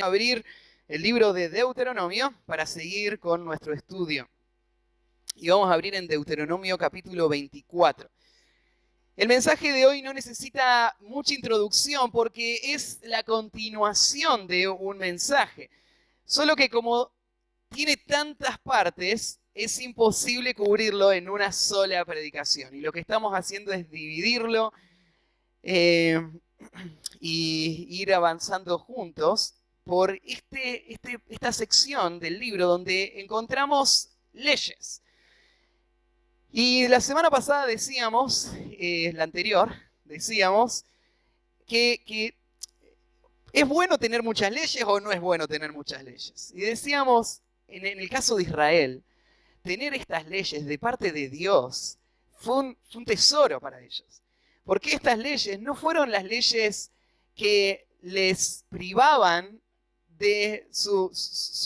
Abrir el libro de Deuteronomio para seguir con nuestro estudio. Y vamos a abrir en Deuteronomio capítulo 24. El mensaje de hoy no necesita mucha introducción porque es la continuación de un mensaje. Solo que como tiene tantas partes, es imposible cubrirlo en una sola predicación. Y lo que estamos haciendo es dividirlo y ir avanzando juntos por esta sección del libro donde encontramos leyes. Y la semana pasada decíamos, la anterior, decíamos que ¿es bueno tener muchas leyes o no es bueno tener muchas leyes? Y decíamos, en el caso de Israel, tener estas leyes de parte de Dios fue un tesoro para ellos. Porque estas leyes no fueron las leyes que les privaban de su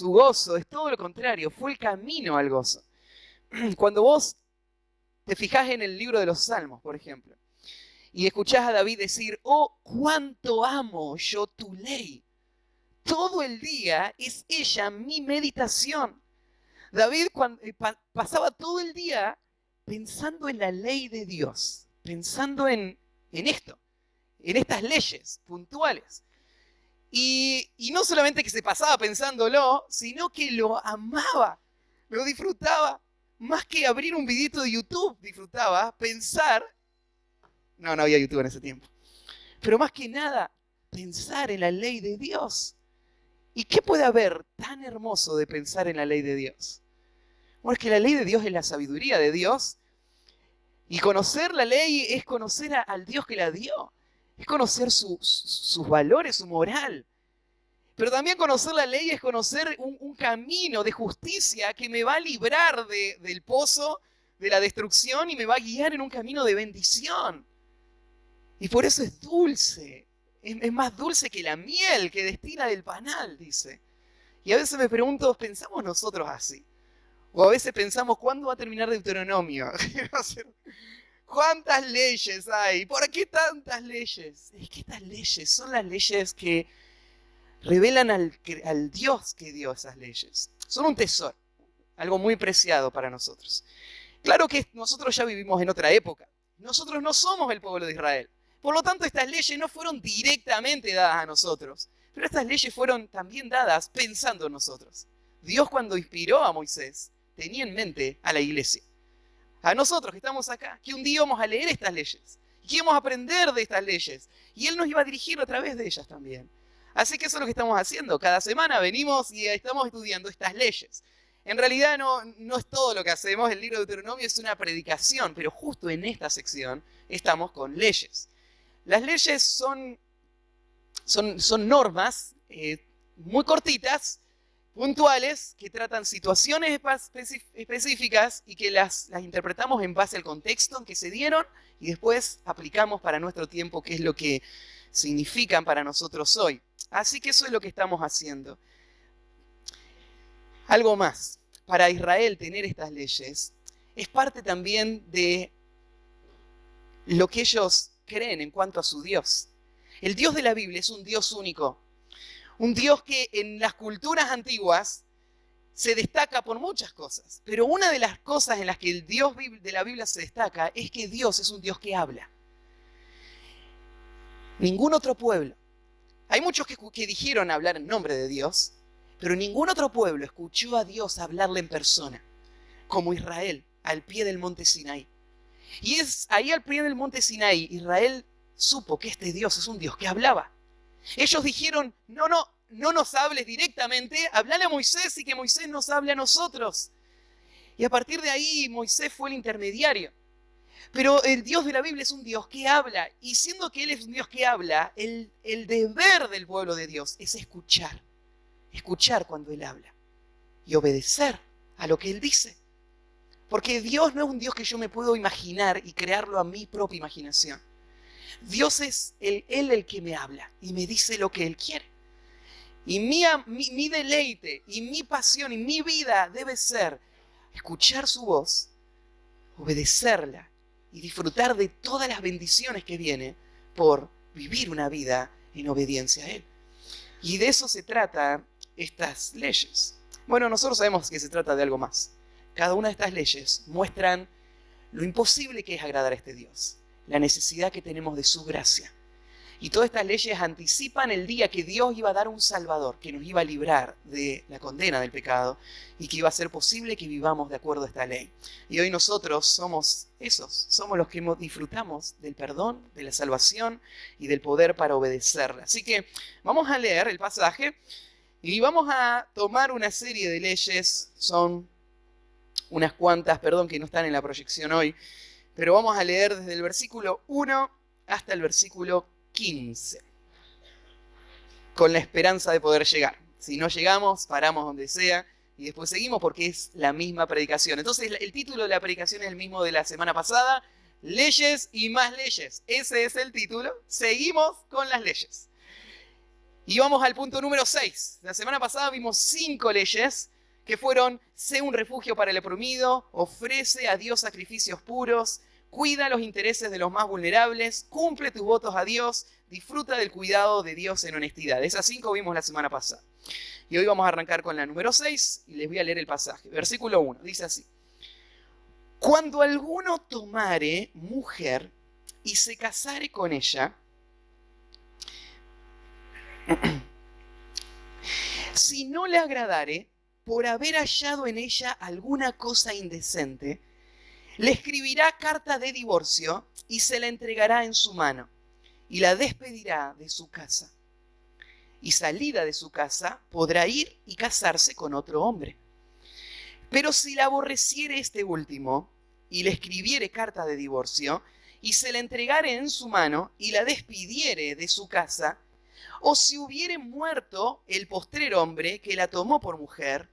gozo, es todo lo contrario, fue el camino al gozo. Cuando vos te fijás en el libro de los Salmos, por ejemplo, y escuchás a David decir, oh, cuánto amo yo tu ley. Todo el día es ella mi meditación. David pasaba todo el día pensando en la ley de Dios, pensando en esto, en estas leyes puntuales. Y no solamente que se pasaba pensándolo, sino que lo amaba, lo disfrutaba. Más que abrir un videito de YouTube, disfrutaba pensar. No había YouTube en ese tiempo. Pero más que nada, pensar en la ley de Dios. ¿Y qué puede haber tan hermoso de pensar en la ley de Dios? Bueno, es que la ley de Dios es la sabiduría de Dios. Y conocer la ley es conocer al Dios que la dio. Es conocer sus valores, su moral. Pero también conocer la ley es conocer un camino de justicia que me va a librar del pozo, de la destrucción, y me va a guiar en un camino de bendición. Y por eso es dulce. Es más dulce que la miel que destila del panal, dice. Y a veces me pregunto, ¿pensamos nosotros así? O a veces pensamos, ¿cuándo va a terminar Deuteronomio? ¿Cuántas leyes hay? ¿Por qué tantas leyes? Es que estas leyes son las leyes que revelan al Dios que dio esas leyes. Son un tesoro, algo muy preciado para nosotros. Claro que nosotros ya vivimos en otra época. Nosotros no somos el pueblo de Israel. Por lo tanto, estas leyes no fueron directamente dadas a nosotros, pero estas leyes fueron también dadas pensando en nosotros. Dios, cuando inspiró a Moisés, tenía en mente a la iglesia. A nosotros que estamos acá, que un día íbamos a leer estas leyes, y que íbamos a aprender de estas leyes, y Él nos iba a dirigir a través de ellas también. Así que eso es lo que estamos haciendo. Cada semana venimos y estamos estudiando estas leyes. En realidad no es todo lo que hacemos. El libro de Deuteronomio es una predicación, pero justo en esta sección estamos con leyes. Las leyes son normas muy cortitas, puntuales, que tratan situaciones específicas y que las interpretamos en base al contexto en que se dieron y después aplicamos para nuestro tiempo qué es lo que significan para nosotros hoy. Así que eso es lo que estamos haciendo. Algo más, para Israel tener estas leyes es parte también de lo que ellos creen en cuanto a su Dios. El Dios de la Biblia es un Dios único, un Dios que en las culturas antiguas se destaca por muchas cosas, pero una de las cosas en las que el Dios de la Biblia se destaca es que Dios es un Dios que habla. Ningún otro pueblo. Hay muchos que dijeron hablar en nombre de Dios, pero ningún otro pueblo escuchó a Dios hablarle en persona, como Israel, al pie del monte Sinaí. Y es ahí al pie del monte Sinaí, Israel supo que este Dios es un Dios que hablaba. Ellos dijeron, no nos hables directamente, hablale a Moisés y que Moisés nos hable a nosotros. Y a partir de ahí Moisés fue el intermediario. Pero el Dios de la Biblia es un Dios que habla, y siendo que Él es un Dios que habla, el deber del pueblo de Dios es escuchar cuando Él habla y obedecer a lo que Él dice. Porque Dios no es un Dios que yo me puedo imaginar y crearlo a mi propia imaginación. Dios es Él el que me habla y me dice lo que Él quiere. Y mi deleite y mi pasión y mi vida debe ser escuchar su voz, obedecerla y disfrutar de todas las bendiciones que vienen por vivir una vida en obediencia a Él. Y de eso se trata estas leyes. Bueno, nosotros sabemos que se trata de algo más. Cada una de estas leyes muestran lo imposible que es agradar a este Dios, la necesidad que tenemos de su gracia. Y todas estas leyes anticipan el día que Dios iba a dar un Salvador, que nos iba a librar de la condena del pecado y que iba a ser posible que vivamos de acuerdo a esta ley. Y hoy nosotros somos esos, somos los que disfrutamos del perdón, de la salvación y del poder para obedecerla. Así que vamos a leer el pasaje y vamos a tomar una serie de leyes, son unas cuantas, perdón que no están en la proyección hoy, pero vamos a leer desde el versículo 1 hasta el versículo 15, con la esperanza de poder llegar. Si no llegamos, paramos donde sea y después seguimos porque es la misma predicación. Entonces el título de la predicación es el mismo de la semana pasada, leyes y más leyes. Ese es el título, seguimos con las leyes. Y vamos al punto número 6. La semana pasada vimos 5 leyes que fueron: sé un refugio para el oprimido, ofrece a Dios sacrificios puros, cuida los intereses de los más vulnerables, cumple tus votos a Dios, disfruta del cuidado de Dios en honestidad. Esas 5 vimos la semana pasada. Y hoy vamos a arrancar con la número 6 y les voy a leer el pasaje. Versículo 1, dice así: cuando alguno tomare mujer y se casare con ella, si no le agradare, por haber hallado en ella alguna cosa indecente, le escribirá carta de divorcio y se la entregará en su mano y la despedirá de su casa. Y salida de su casa podrá ir y casarse con otro hombre. Pero si la aborreciere este último y le escribiere carta de divorcio y se la entregare en su mano y la despidiere de su casa, o si hubiere muerto el postrer hombre que la tomó por mujer,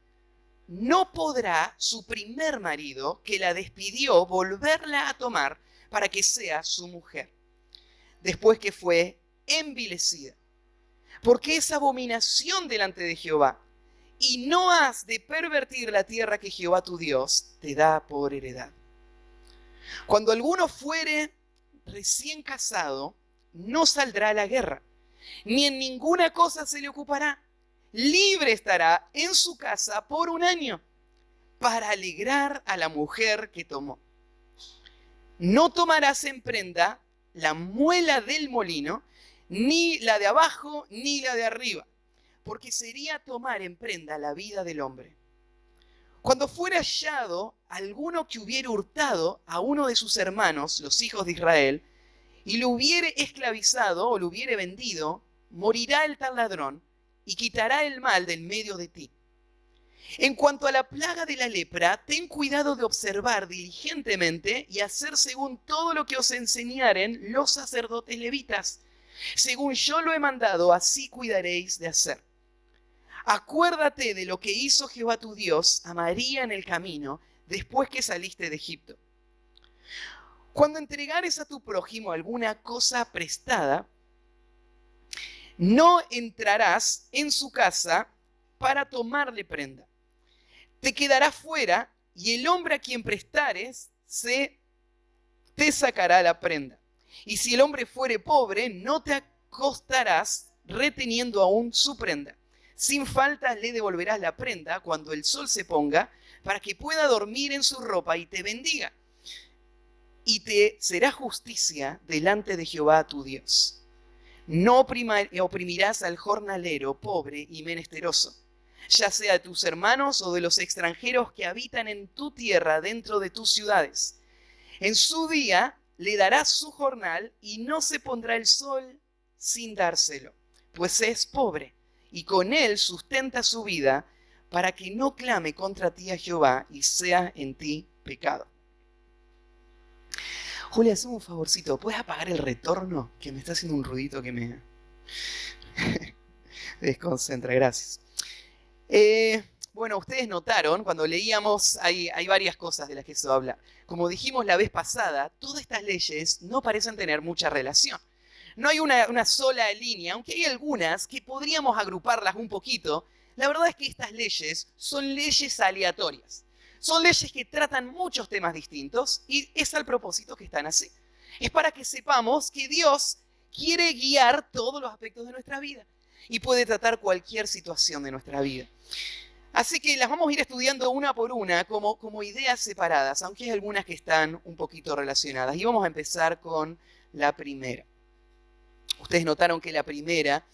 no podrá su primer marido, que la despidió, volverla a tomar para que sea su mujer, después que fue envilecida. Porque es abominación delante de Jehová, y no has de pervertir la tierra que Jehová tu Dios te da por heredad. Cuando alguno fuere recién casado, no saldrá a la guerra, ni en ninguna cosa se le ocupará. Libre estará en su casa por 1 año, para alegrar a la mujer que tomó. No tomarás en prenda la muela del molino, ni la de abajo, ni la de arriba, porque sería tomar en prenda la vida del hombre. Cuando fuera hallado alguno que hubiere hurtado a uno de sus hermanos, los hijos de Israel, y lo hubiere esclavizado o lo hubiere vendido, morirá el tal ladrón y quitará el mal del medio de ti. En cuanto a la plaga de la lepra, ten cuidado de observar diligentemente y hacer según todo lo que os enseñaren los sacerdotes levitas. Según yo lo he mandado, así cuidaréis de hacer. Acuérdate de lo que hizo Jehová tu Dios a María en el camino, después que saliste de Egipto. Cuando entregares a tu prójimo alguna cosa prestada, no entrarás en su casa para tomarle prenda. Te quedarás fuera y el hombre a quien prestares te sacará la prenda. Y si el hombre fuere pobre, no te acostarás reteniendo aún su prenda. Sin falta le devolverás la prenda cuando el sol se ponga, para que pueda dormir en su ropa y te bendiga. Y te será justicia delante de Jehová tu Dios. No oprimirás al jornalero pobre y menesteroso, ya sea de tus hermanos o de los extranjeros que habitan en tu tierra dentro de tus ciudades. En su día le darás su jornal y no se pondrá el sol sin dárselo, pues es pobre y con él sustenta su vida, para que no clame contra ti a Jehová y sea en ti pecado. Julia, hazme un favorcito, ¿puedes apagar el retorno? Que me está haciendo un ruidito que me desconcentra, gracias. Bueno, ustedes notaron, cuando leíamos, hay varias cosas de las que se va a hablar. Como dijimos la vez pasada, todas estas leyes no parecen tener mucha relación. No hay una sola línea, aunque hay algunas que podríamos agruparlas un poquito. La verdad es que estas leyes son leyes aleatorias. Son leyes que tratan muchos temas distintos y es al propósito que están así. Es para que sepamos que Dios quiere guiar todos los aspectos de nuestra vida. y puede tratar cualquier situación de nuestra vida. Así que las vamos a ir estudiando una por una como ideas separadas, aunque hay algunas que están un poquito relacionadas. Y vamos a empezar con la primera. Ustedes notaron que la primera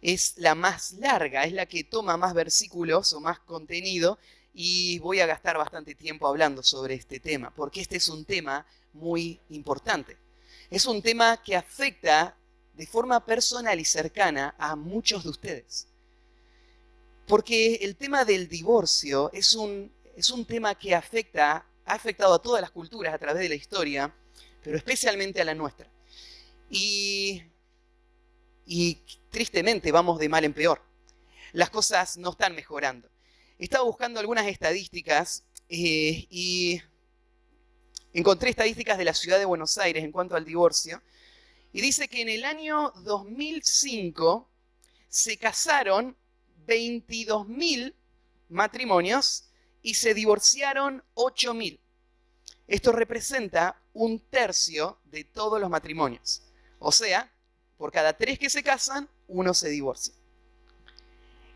es la más larga, es la que toma más versículos o más contenido, y voy a gastar bastante tiempo hablando sobre este tema, porque este es un tema muy importante. Es un tema que afecta de forma personal y cercana a muchos de ustedes. Porque el tema del divorcio es un tema que ha afectado a todas las culturas a través de la historia, pero especialmente a la nuestra. Y tristemente vamos de mal en peor. Las cosas no están mejorando. Estaba buscando algunas estadísticas y encontré estadísticas de la ciudad de Buenos Aires en cuanto al divorcio. Y dice que en el año 2005 se casaron 22.000 matrimonios y se divorciaron 8.000. Esto representa 1/3 de todos los matrimonios. O sea, por cada 3 que se casan, 1 se divorcia.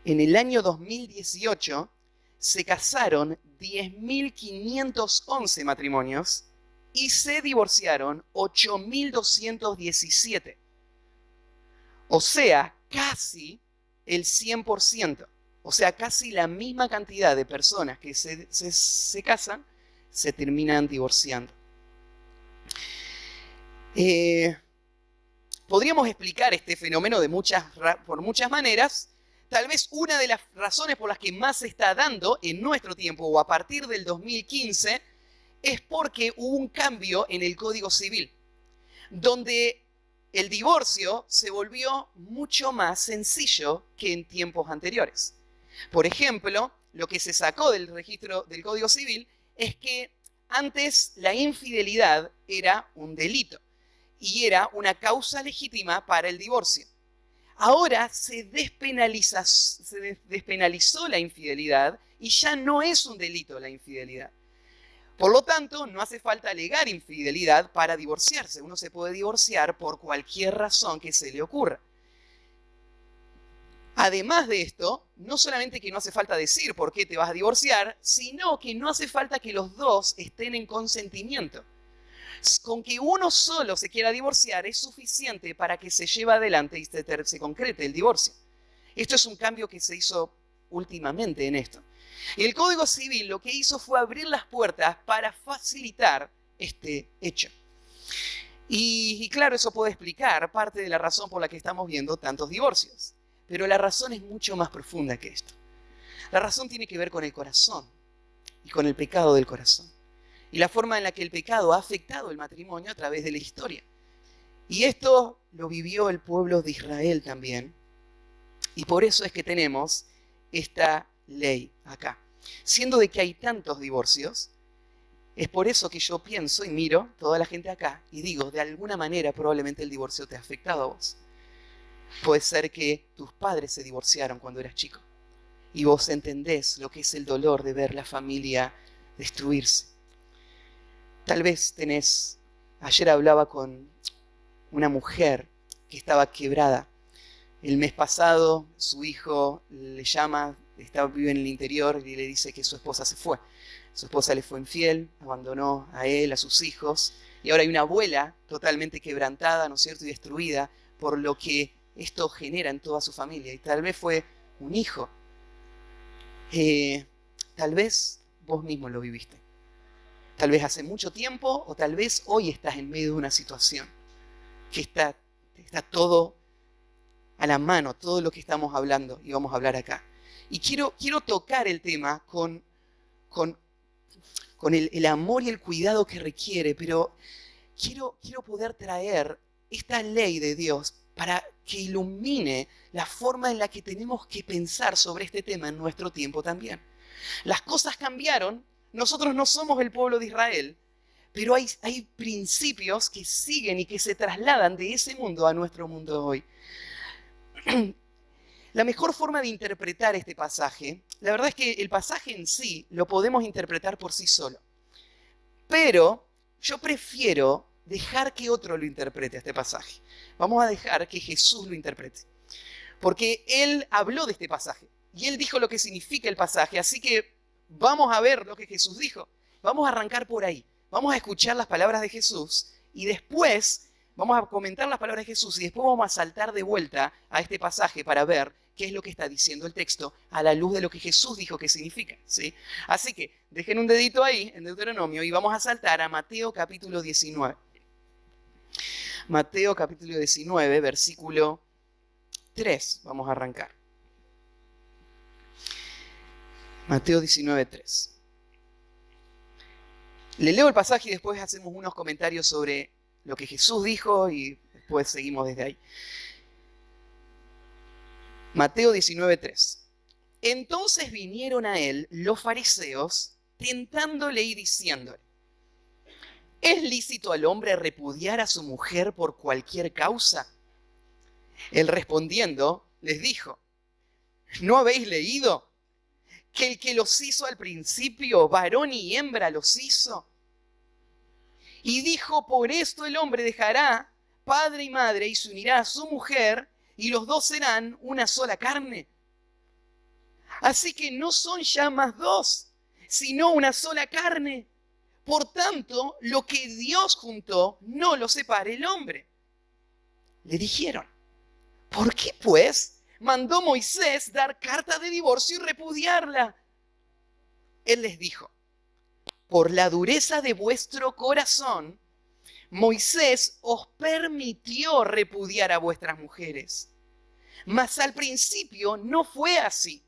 En el año 2018 se casaron 10.511 matrimonios y se divorciaron 8.217. O sea, casi el 100%. O sea, casi la misma cantidad de personas que se casan se terminan divorciando. Podríamos explicar este fenómeno por muchas maneras. Tal vez una de las razones por las que más se está dando en nuestro tiempo o a partir del 2015 es porque hubo un cambio en el Código Civil, donde el divorcio se volvió mucho más sencillo que en tiempos anteriores. Por ejemplo, lo que se sacó del registro del Código Civil es que antes la infidelidad era un delito y era una causa legítima para el divorcio. Ahora se despenalizó la infidelidad y ya no es un delito la infidelidad. Por lo tanto, no hace falta alegar infidelidad para divorciarse. Uno se puede divorciar por cualquier razón que se le ocurra. Además de esto, no solamente que no hace falta decir por qué te vas a divorciar, sino que no hace falta que los dos estén en consentimiento. Con que uno solo se quiera divorciar es suficiente para que se lleve adelante y se concrete el divorcio. Esto es un cambio que se hizo últimamente en esto. Y el Código Civil lo que hizo fue abrir las puertas para facilitar este hecho. Y claro, eso puede explicar parte de la razón por la que estamos viendo tantos divorcios. Pero la razón es mucho más profunda que esto. La razón tiene que ver con el corazón y con el pecado del corazón. Y la forma en la que el pecado ha afectado el matrimonio a través de la historia. Y esto lo vivió el pueblo de Israel también. Y por eso es que tenemos esta ley acá. Siendo de que hay tantos divorcios, es por eso que yo pienso y miro toda la gente acá y digo, de alguna manera probablemente el divorcio te ha afectado a vos. Puede ser que tus padres se divorciaron cuando eras chico y vos entendés lo que es el dolor de ver la familia destruirse. Tal vez ayer hablaba con una mujer que estaba quebrada. El mes pasado su hijo le llama, vive en el interior y le dice que su esposa se fue. Su esposa le fue infiel, abandonó a él, a sus hijos, y ahora hay una abuela totalmente quebrantada, ¿no es cierto?, y destruida por lo que esto genera en toda su familia. Y tal vez fue un hijo. Tal vez vos mismo lo viviste. Tal vez hace mucho tiempo o tal vez hoy estás en medio de una situación que está todo a la mano, todo lo que estamos hablando y vamos a hablar acá. Y quiero tocar el tema con el amor y el cuidado que requiere, pero quiero poder traer esta ley de Dios para que ilumine la forma en la que tenemos que pensar sobre este tema en nuestro tiempo también. Las cosas cambiaron, nosotros no somos el pueblo de Israel, pero hay principios que siguen y que se trasladan de ese mundo a nuestro mundo hoy. La mejor forma de interpretar este pasaje, la verdad es que el pasaje en sí lo podemos interpretar por sí solo. Pero yo prefiero dejar que otro lo interprete este pasaje. Vamos a dejar que Jesús lo interprete. porque él habló de este pasaje y él dijo lo que significa el pasaje, así que vamos a ver lo que Jesús dijo. Vamos a arrancar por ahí, vamos a escuchar las palabras de Jesús y después vamos a comentar las palabras de Jesús y después vamos a saltar de vuelta a este pasaje para ver qué es lo que está diciendo el texto a la luz de lo que Jesús dijo que significa, ¿sí? Así que dejen un dedito ahí en Deuteronomio y vamos a saltar a Mateo capítulo 19. Mateo capítulo 19, versículo 3. Vamos a arrancar. Mateo 19, 3. Le leo el pasaje y después hacemos unos comentarios sobre lo que Jesús dijo y después seguimos desde ahí. Mateo 19, 3. Entonces vinieron a él los fariseos tentándole y diciéndole: ¿es lícito al hombre repudiar a su mujer por cualquier causa? Él respondiendo les dijo: ¿no habéis leído que el que los hizo al principio, varón y hembra los hizo? Y dijo: por esto el hombre dejará padre y madre y se unirá a su mujer y los dos serán una sola carne. Así que no son ya más dos, sino una sola carne. Por tanto, lo que Dios juntó, no lo separe el hombre. Le dijeron: ¿por qué, pues, mandó Moisés dar carta de divorcio y repudiarla? Él les dijo: por la dureza de vuestro corazón, Moisés os permitió repudiar a vuestras mujeres. Mas al principio no fue así.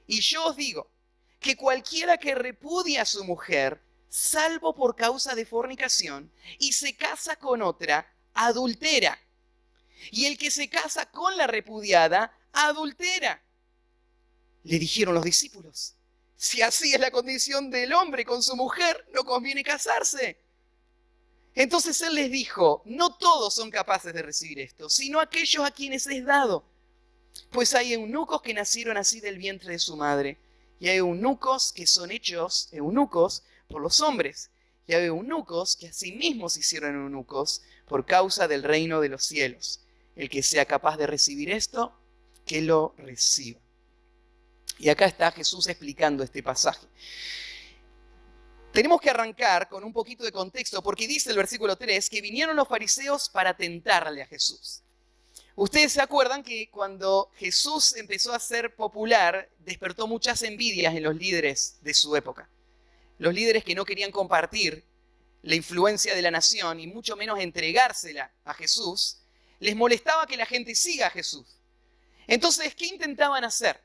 Y yo os digo que cualquiera que repudia a su mujer, salvo por causa de fornicación, y se casa con otra, adultera. Y el que se casa con la repudiada, adultera. Le dijeron los discípulos: si así es la condición del hombre con su mujer, no conviene casarse. Entonces él les dijo: no todos son capaces de recibir esto, sino aquellos a quienes es dado. Pues hay eunucos que nacieron así del vientre de su madre, y hay eunucos que son hechos eunucos por los hombres, y hay eunucos que asimismo se hicieron eunucos por causa del reino de los cielos. El que sea capaz de recibir esto, que lo reciba. Y acá está Jesús explicando este pasaje. Tenemos que arrancar con un poquito de contexto, porque dice el versículo 3 que vinieron los fariseos para tentarle a Jesús. Ustedes se acuerdan que cuando Jesús empezó a ser popular, despertó muchas envidias en los líderes de su época. Los líderes que no querían compartir la influencia de la nación y mucho menos entregársela a Jesús, les molestaba que la gente siga a Jesús. Entonces, ¿qué intentaban hacer?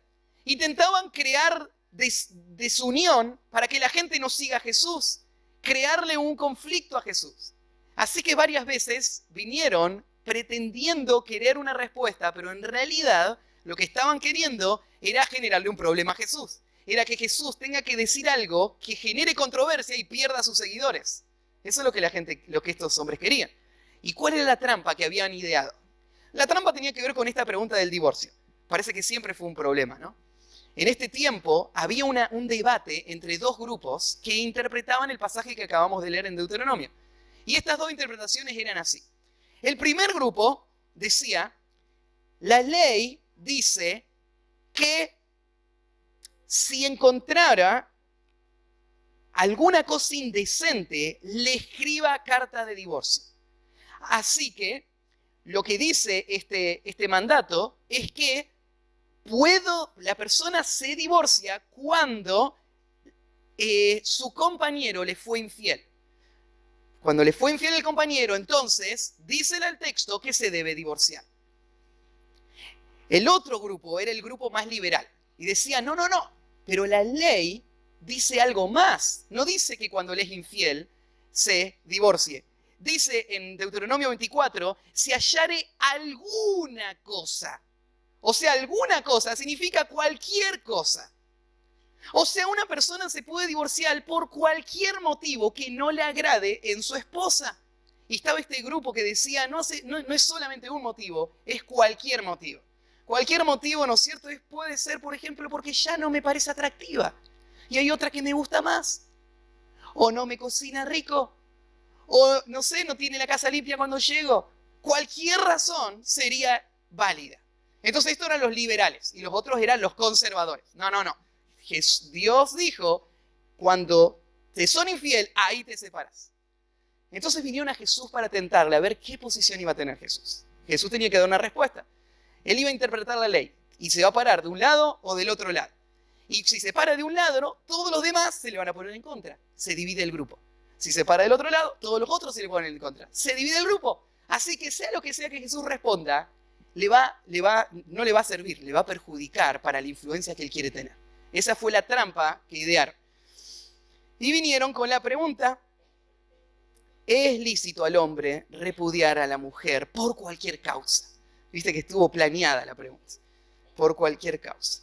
Intentaban crear desunión para que la gente no siga a Jesús, crearle un conflicto a Jesús. Así que varias veces vinieron pretendiendo querer una respuesta, pero en realidad lo que estaban queriendo era generarle un problema a Jesús. Era que Jesús tenga que decir algo que genere controversia y pierda a sus seguidores. Eso es lo que estos hombres querían. ¿Y cuál era la trampa que habían ideado? La trampa tenía que ver con esta pregunta del divorcio. Parece que siempre fue un problema, ¿no? En este tiempo había un debate entre dos grupos que interpretaban el pasaje que acabamos de leer en Deuteronomio. Y estas dos interpretaciones eran así. El primer grupo decía: la ley dice que si encontrara alguna cosa indecente, le escriba carta de divorcio. Así que lo que dice este mandato es que la persona se divorcia cuando su compañero le fue infiel. Cuando le fue infiel el compañero, entonces dice el texto que se debe divorciar. El otro grupo era el grupo más liberal y decía: no, pero la ley dice algo más. No dice que cuando le es infiel se divorcie. Dice en Deuteronomio 24: si hallare alguna cosa. O sea, alguna cosa significa cualquier cosa. O sea, una persona se puede divorciar por cualquier motivo que no le agrade en su esposa. Y estaba este grupo que decía: no es solamente un motivo, es cualquier motivo. Cualquier motivo, ¿no es cierto? Puede ser, por ejemplo, porque ya no me parece atractiva. Y hay otra que me gusta más. O no me cocina rico. O, no sé, no tiene la casa limpia cuando llego. Cualquier razón sería válida. Entonces estos eran los liberales y los otros eran los conservadores. No. Dios dijo, cuando te son infiel, ahí te separas. Entonces vinieron a Jesús para tentarle a ver qué posición iba a tener Jesús. Jesús tenía que dar una respuesta. Él iba a interpretar la ley y se va a parar de un lado o del otro lado. Y si se para de un lado, todos los demás se le van a poner en contra. Se divide el grupo. Si se para del otro lado, todos los otros se le ponen en contra. Se divide el grupo. Así que sea lo que sea que Jesús responda, no le va a servir, le va a perjudicar para la influencia que él quiere tener. Esa fue la trampa que idearon. Y vinieron con la pregunta: ¿es lícito al hombre repudiar a la mujer por cualquier causa? Viste que estuvo planeada la pregunta. Por cualquier causa.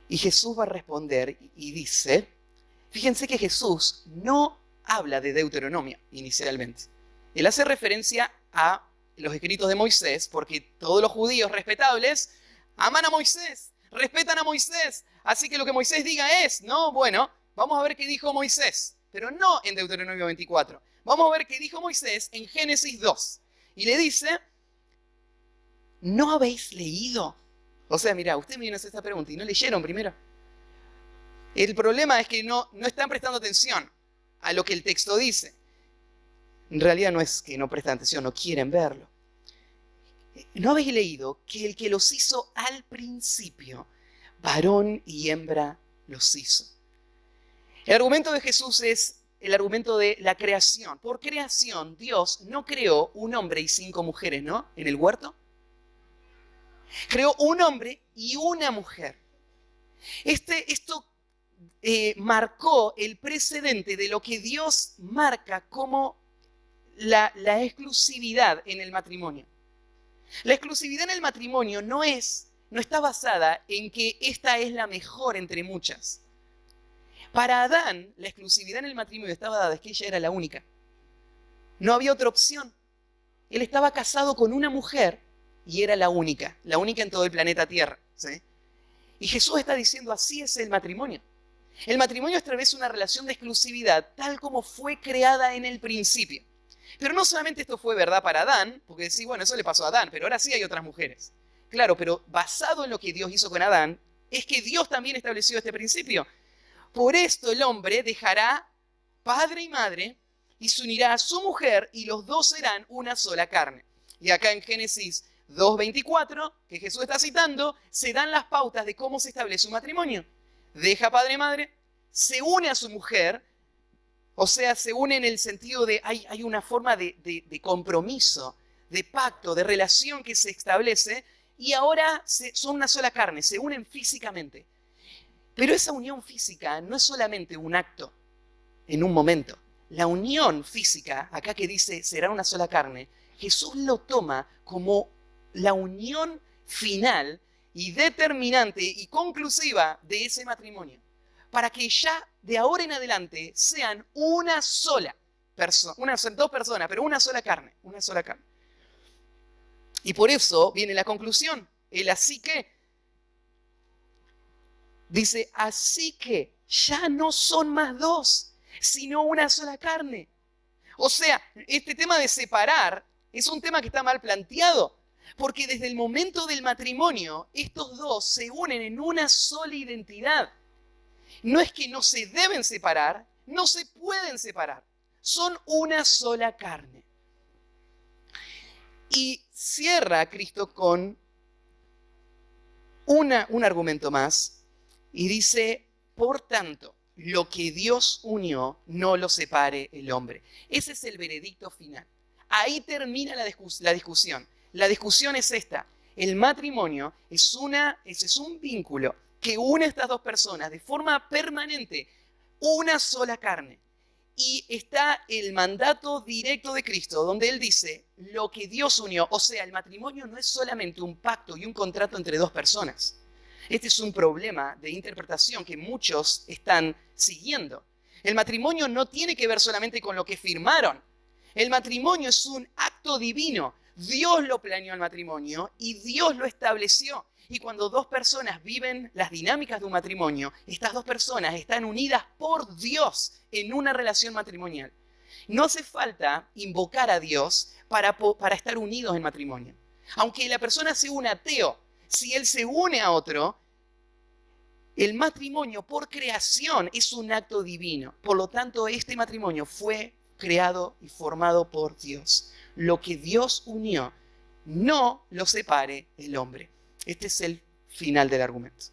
Y Jesús va a responder y dice, fíjense que Jesús no habla de Deuteronomio inicialmente. Él hace referencia a los escritos de Moisés, porque todos los judíos respetables aman a Moisés, respetan a Moisés. Así que lo que Moisés diga es, ¿no? Bueno, vamos a ver qué dijo Moisés, pero no en Deuteronomio 24. Vamos a ver qué dijo Moisés en Génesis 2. Y le dice, ¿no habéis leído? O sea, mira, usted me viene a hacer esta pregunta y no leyeron primero. El problema es que no están prestando atención a lo que el texto dice. En realidad no es que no prestan atención, no quieren verlo. ¿No habéis leído que el que los hizo al principio, varón y hembra los hizo? El argumento de Jesús es el argumento de la creación. Por creación, Dios no creó un hombre y 5 mujeres, ¿no? En el huerto. Creó un hombre y una mujer. Esto marcó el precedente de lo que Dios marca como la exclusividad en el matrimonio. La exclusividad en el matrimonio no está basada en que esta es la mejor entre muchas. Para Adán, la exclusividad en el matrimonio estaba dada, es que ella era la única. No había otra opción. Él estaba casado con una mujer y era la única en todo el planeta Tierra, ¿sí? Y Jesús está diciendo, así es el matrimonio. El matrimonio establece una relación de exclusividad tal como fue creada en el principio. Pero no solamente esto fue verdad para Adán, porque decís, bueno, eso le pasó a Adán, pero ahora sí hay otras mujeres. Claro, pero basado en lo que Dios hizo con Adán, es que Dios también estableció este principio. Por esto el hombre dejará padre y madre y se unirá a su mujer y los dos serán una sola carne. Y acá en Génesis 2:24, que Jesús está citando, se dan las pautas de cómo se establece un matrimonio. Deja padre y madre, se une a su mujer, o sea, se une en el sentido de hay una forma de compromiso, de pacto, de relación que se establece y ahora son una sola carne, se unen físicamente. Pero esa unión física no es solamente un acto en un momento. La unión física, acá que dice será una sola carne, Jesús lo toma como la unión final y determinante y conclusiva de ese matrimonio, para que ya de ahora en adelante sean una sola persona, dos personas, pero una sola carne. Y por eso viene la conclusión, el así que. Dice, así que ya no son más dos, sino una sola carne. O sea, este tema de separar es un tema que está mal planteado, porque desde el momento del matrimonio, estos dos se unen en una sola identidad. No es que no se deben separar, no se pueden separar. Son una sola carne. Y cierra Cristo con un argumento más. Y dice, por tanto, lo que Dios unió, no lo separe el hombre. Ese es el veredicto final. Ahí termina la discusión. La discusión es esta. El matrimonio es un vínculo que une a estas dos personas de forma permanente, una sola carne. Y está el mandato directo de Cristo, donde Él dice, lo que Dios unió, o sea, el matrimonio no es solamente un pacto y un contrato entre dos personas. Este es un problema de interpretación que muchos están siguiendo. El matrimonio no tiene que ver solamente con lo que firmaron. El matrimonio es un acto divino. Dios lo planeó el matrimonio y Dios lo estableció. Y cuando dos personas viven las dinámicas de un matrimonio, estas dos personas están unidas por Dios en una relación matrimonial. No hace falta invocar a Dios para estar unidos en matrimonio. Aunque la persona sea un ateo, si él se une a otro, el matrimonio por creación es un acto divino. Por lo tanto, este matrimonio fue creado y formado por Dios. Lo que Dios unió, no lo separe el hombre. Este es el final del argumento.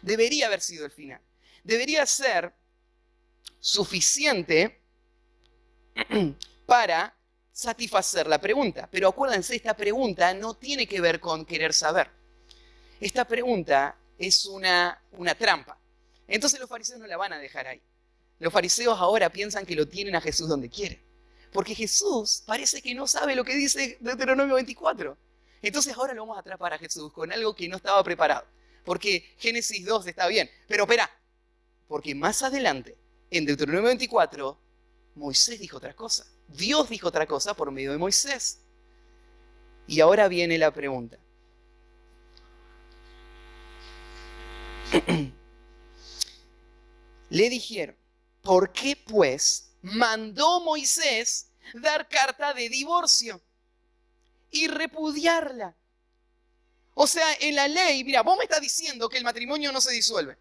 Debería haber sido el final. Debería ser suficiente para satisfacer la pregunta. Pero acuérdense, esta pregunta no tiene que ver con querer saber. Esta pregunta es una trampa. Entonces los fariseos no la van a dejar ahí. Los fariseos ahora piensan que lo tienen a Jesús donde quieren. Porque Jesús parece que no sabe lo que dice Deuteronomio 24. Entonces ahora lo vamos a atrapar a Jesús con algo que no estaba preparado. Porque Génesis 2 está bien. Pero espera, porque más adelante, en Deuteronomio 24, Moisés dijo otra cosa. Dios dijo otra cosa por medio de Moisés. Y ahora viene la pregunta. Le dijeron, ¿por qué pues mandó Moisés dar carta de divorcio y repudiarla? O sea, en la ley, mira, vos me estás diciendo que el matrimonio no se disuelve.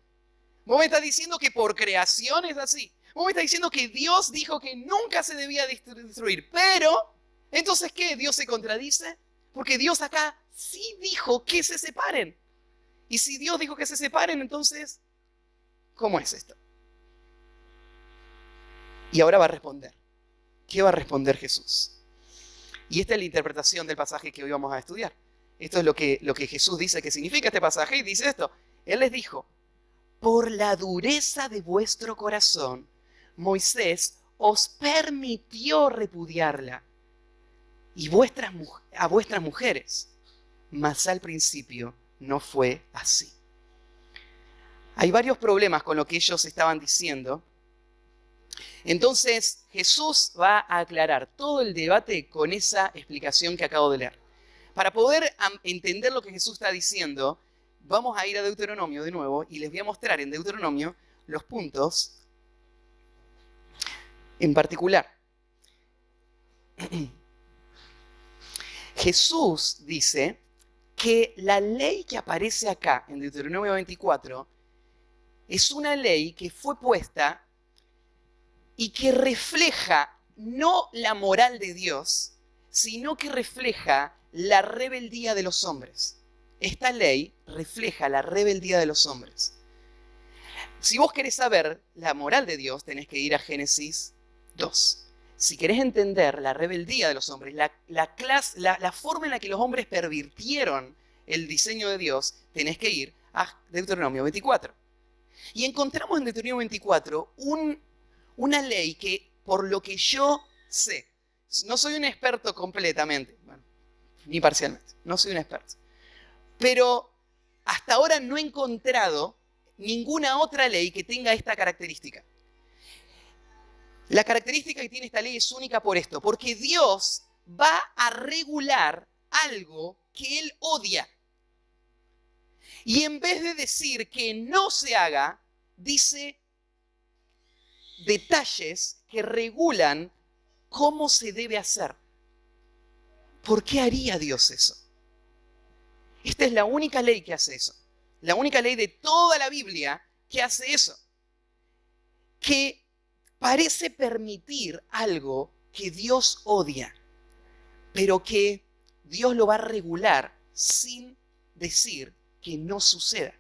Vos me estás diciendo que por creación es así. Vos me estás diciendo que Dios dijo que nunca se debía destruir. Pero, ¿entonces qué? ¿Dios se contradice? Porque Dios acá sí dijo que se separen. Y si Dios dijo que se separen, entonces, ¿cómo es esto? Y ahora va a responder. ¿Qué va a responder Jesús? Y esta es la interpretación del pasaje que hoy vamos a estudiar. Esto es lo que Jesús dice que significa este pasaje, y dice esto. Él les dijo, por la dureza de vuestro corazón, Moisés os permitió repudiarla y a vuestras mujeres, mas al principio no fue así. Hay varios problemas con lo que ellos estaban diciendo. Entonces Jesús va a aclarar todo el debate con esa explicación que acabo de leer. Para poder entender lo que Jesús está diciendo, vamos a ir a Deuteronomio de nuevo y les voy a mostrar en Deuteronomio los puntos en particular. Jesús dice que la ley que aparece acá en Deuteronomio 24 es una ley que fue puesta y que refleja no la moral de Dios, sino que refleja la rebeldía de los hombres. Esta ley refleja la rebeldía de los hombres. Si vos querés saber la moral de Dios, tenés que ir a Génesis 2. Si querés entender la rebeldía de los hombres, la forma en la que los hombres pervirtieron el diseño de Dios, tenés que ir a Deuteronomio 24. Y encontramos en Deuteronomio 24 una ley que, por lo que yo sé, no soy un experto completamente, bueno, ni parcialmente, no soy un experto, pero hasta ahora no he encontrado ninguna otra ley que tenga esta característica. La característica que tiene esta ley es única por esto, porque Dios va a regular algo que Él odia. Y en vez de decir que no se haga, dice detalles que regulan cómo se debe hacer. ¿Por qué haría Dios eso? Esta es la única ley que hace eso. La única ley de toda la Biblia que hace eso. Que parece permitir algo que Dios odia, pero que Dios lo va a regular sin decir que no suceda.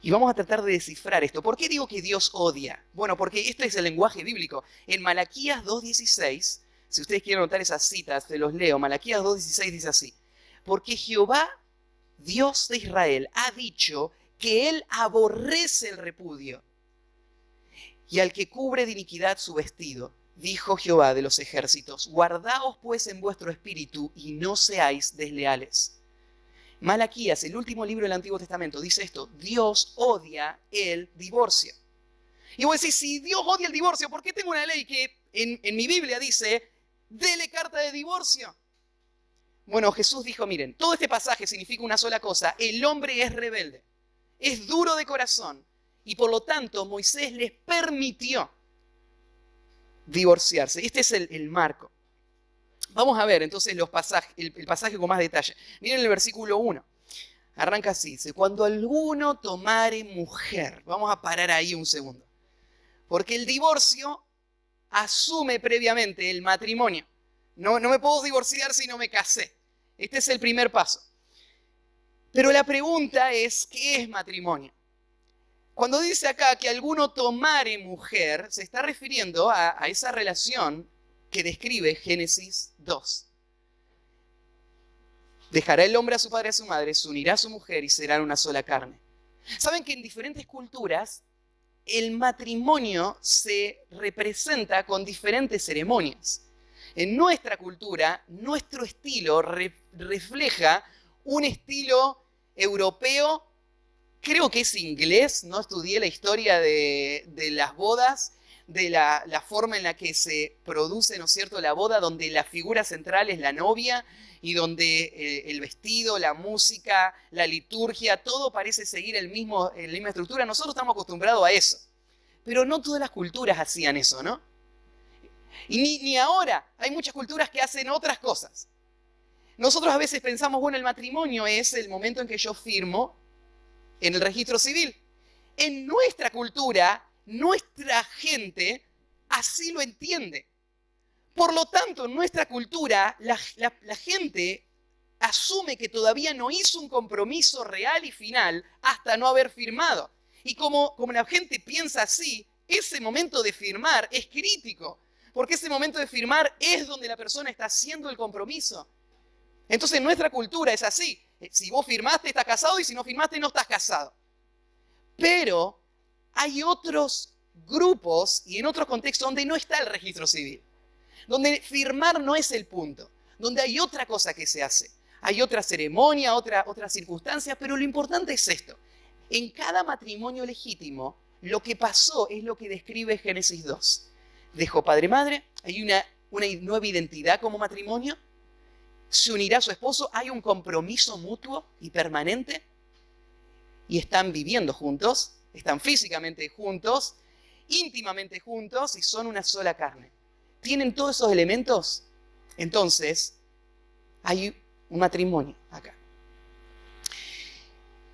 Y vamos a tratar de descifrar esto. ¿Por qué digo que Dios odia? Bueno, porque este es el lenguaje bíblico. En Malaquías 2:16, si ustedes quieren anotar esas citas, se los leo. Malaquías 2:16 dice así: porque Jehová, Dios de Israel, ha dicho que Él aborrece el repudio y al que cubre de iniquidad su vestido. Dijo Jehová de los ejércitos: guardaos pues en vuestro espíritu y no seáis desleales. Malaquías, el último libro del Antiguo Testamento, dice esto: Dios odia el divorcio. Y vos decís, si Dios odia el divorcio, ¿por qué tengo una ley que en mi Biblia dice, dele carta de divorcio? Bueno, Jesús dijo, miren, todo este pasaje significa una sola cosa: el hombre es rebelde, es duro de corazón, y por lo tanto Moisés les permitió divorciarse. Este es el marco. Vamos a ver entonces el pasaje con más detalle. Miren el versículo 1. Arranca así, dice, cuando alguno tomare mujer. Vamos a parar ahí un segundo. Porque el divorcio asume previamente el matrimonio. No me puedo divorciar si no me casé. Este es el primer paso. Pero la pregunta es, ¿qué es matrimonio? Cuando dice acá que alguno tomare mujer, se está refiriendo a esa relación que describe Génesis 2. Dejará el hombre a su padre y a su madre, se unirá a su mujer y serán una sola carne. ¿Saben que en diferentes culturas el matrimonio se representa con diferentes ceremonias? En nuestra cultura, nuestro estilo refleja un estilo europeo, creo que es inglés, no estudié la historia de las bodas, de la forma en la que se produce, ¿no es cierto?, la boda, donde la figura central es la novia y donde el vestido, la música, la liturgia, todo parece seguir la misma estructura. Nosotros estamos acostumbrados a eso, pero no todas las culturas hacían eso, ¿no? Y ni ahora, hay muchas culturas que hacen otras cosas. Nosotros a veces pensamos, bueno, el matrimonio es el momento en que yo firmo en el registro civil. En nuestra cultura, nuestra gente así lo entiende. Por lo tanto, en nuestra cultura, la gente asume que todavía no hizo un compromiso real y final hasta no haber firmado. Y como la gente piensa así, ese momento de firmar es crítico, porque ese momento de firmar es donde la persona está haciendo el compromiso. Entonces, nuestra cultura es así. Si vos firmaste, estás casado, y si no firmaste, no estás casado. Pero hay otros grupos y en otros contextos donde no está el registro civil, donde firmar no es el punto, donde hay otra cosa que se hace. Hay otra ceremonia, otra circunstancia, pero lo importante es esto. En cada matrimonio legítimo, lo que pasó es lo que describe Génesis 2. Dejó padre y madre, hay una nueva identidad como matrimonio, se unirá a su esposo, hay un compromiso mutuo y permanente, y están viviendo juntos, están físicamente juntos, íntimamente juntos, y son una sola carne. ¿Tienen todos esos elementos? Entonces, hay un matrimonio acá.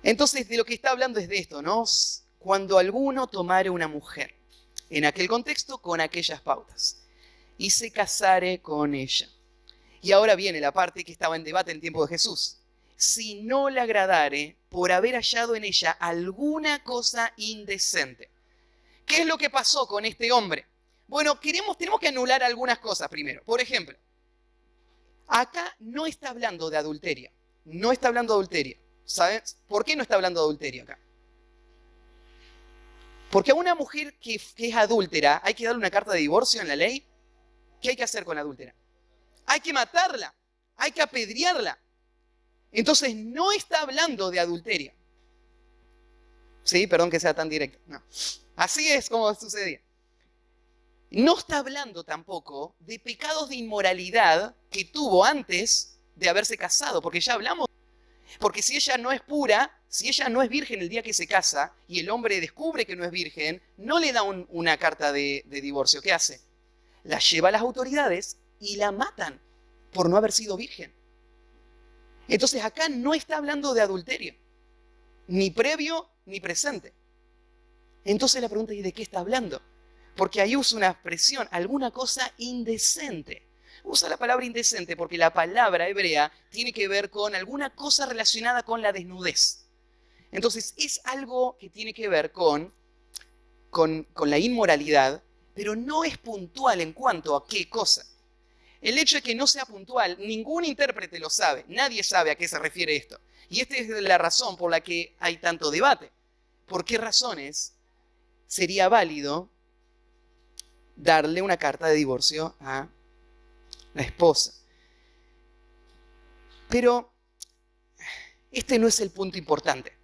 Entonces, de lo que está hablando es de esto, ¿no? Cuando alguno tomare una mujer, en aquel contexto, con aquellas pautas, y se casare con ella. Y ahora viene la parte que estaba en debate en el tiempo de Jesús. Si no le agradare por haber hallado en ella alguna cosa indecente. ¿Qué es lo que pasó con este hombre? Bueno, tenemos que anular algunas cosas primero. Por ejemplo, acá no está hablando de adulterio. No está hablando de adulterio. ¿Saben por qué no está hablando de adulterio acá? Porque a una mujer que es adúltera, ¿hay que darle una carta de divorcio en la ley? ¿Qué hay que hacer con la adúltera? Hay que matarla, hay que apedrearla. Entonces no está hablando de adulterio. Sí, perdón que sea tan directo. No. Así es como sucedía. No está hablando tampoco de pecados de inmoralidad que tuvo antes de haberse casado, porque ya hablamos. Porque si ella no es pura, si ella no es virgen el día que se casa y el hombre descubre que no es virgen, no le da una carta de divorcio. ¿Qué hace? La lleva a las autoridades y la matan por no haber sido virgen. Entonces acá no está hablando de adulterio, ni previo ni presente. Entonces la pregunta es, ¿de qué está hablando? Porque ahí usa una expresión, alguna cosa indecente. Usa la palabra indecente porque la palabra hebrea tiene que ver con alguna cosa relacionada con la desnudez. Entonces es algo que tiene que ver con la inmoralidad, pero no es puntual en cuanto a qué cosa. El hecho de que no sea puntual, ningún intérprete lo sabe, nadie sabe a qué se refiere esto. Y esta es la razón por la que hay tanto debate. ¿Por qué razones sería válido darle una carta de divorcio a la esposa? Pero este no es el punto importante.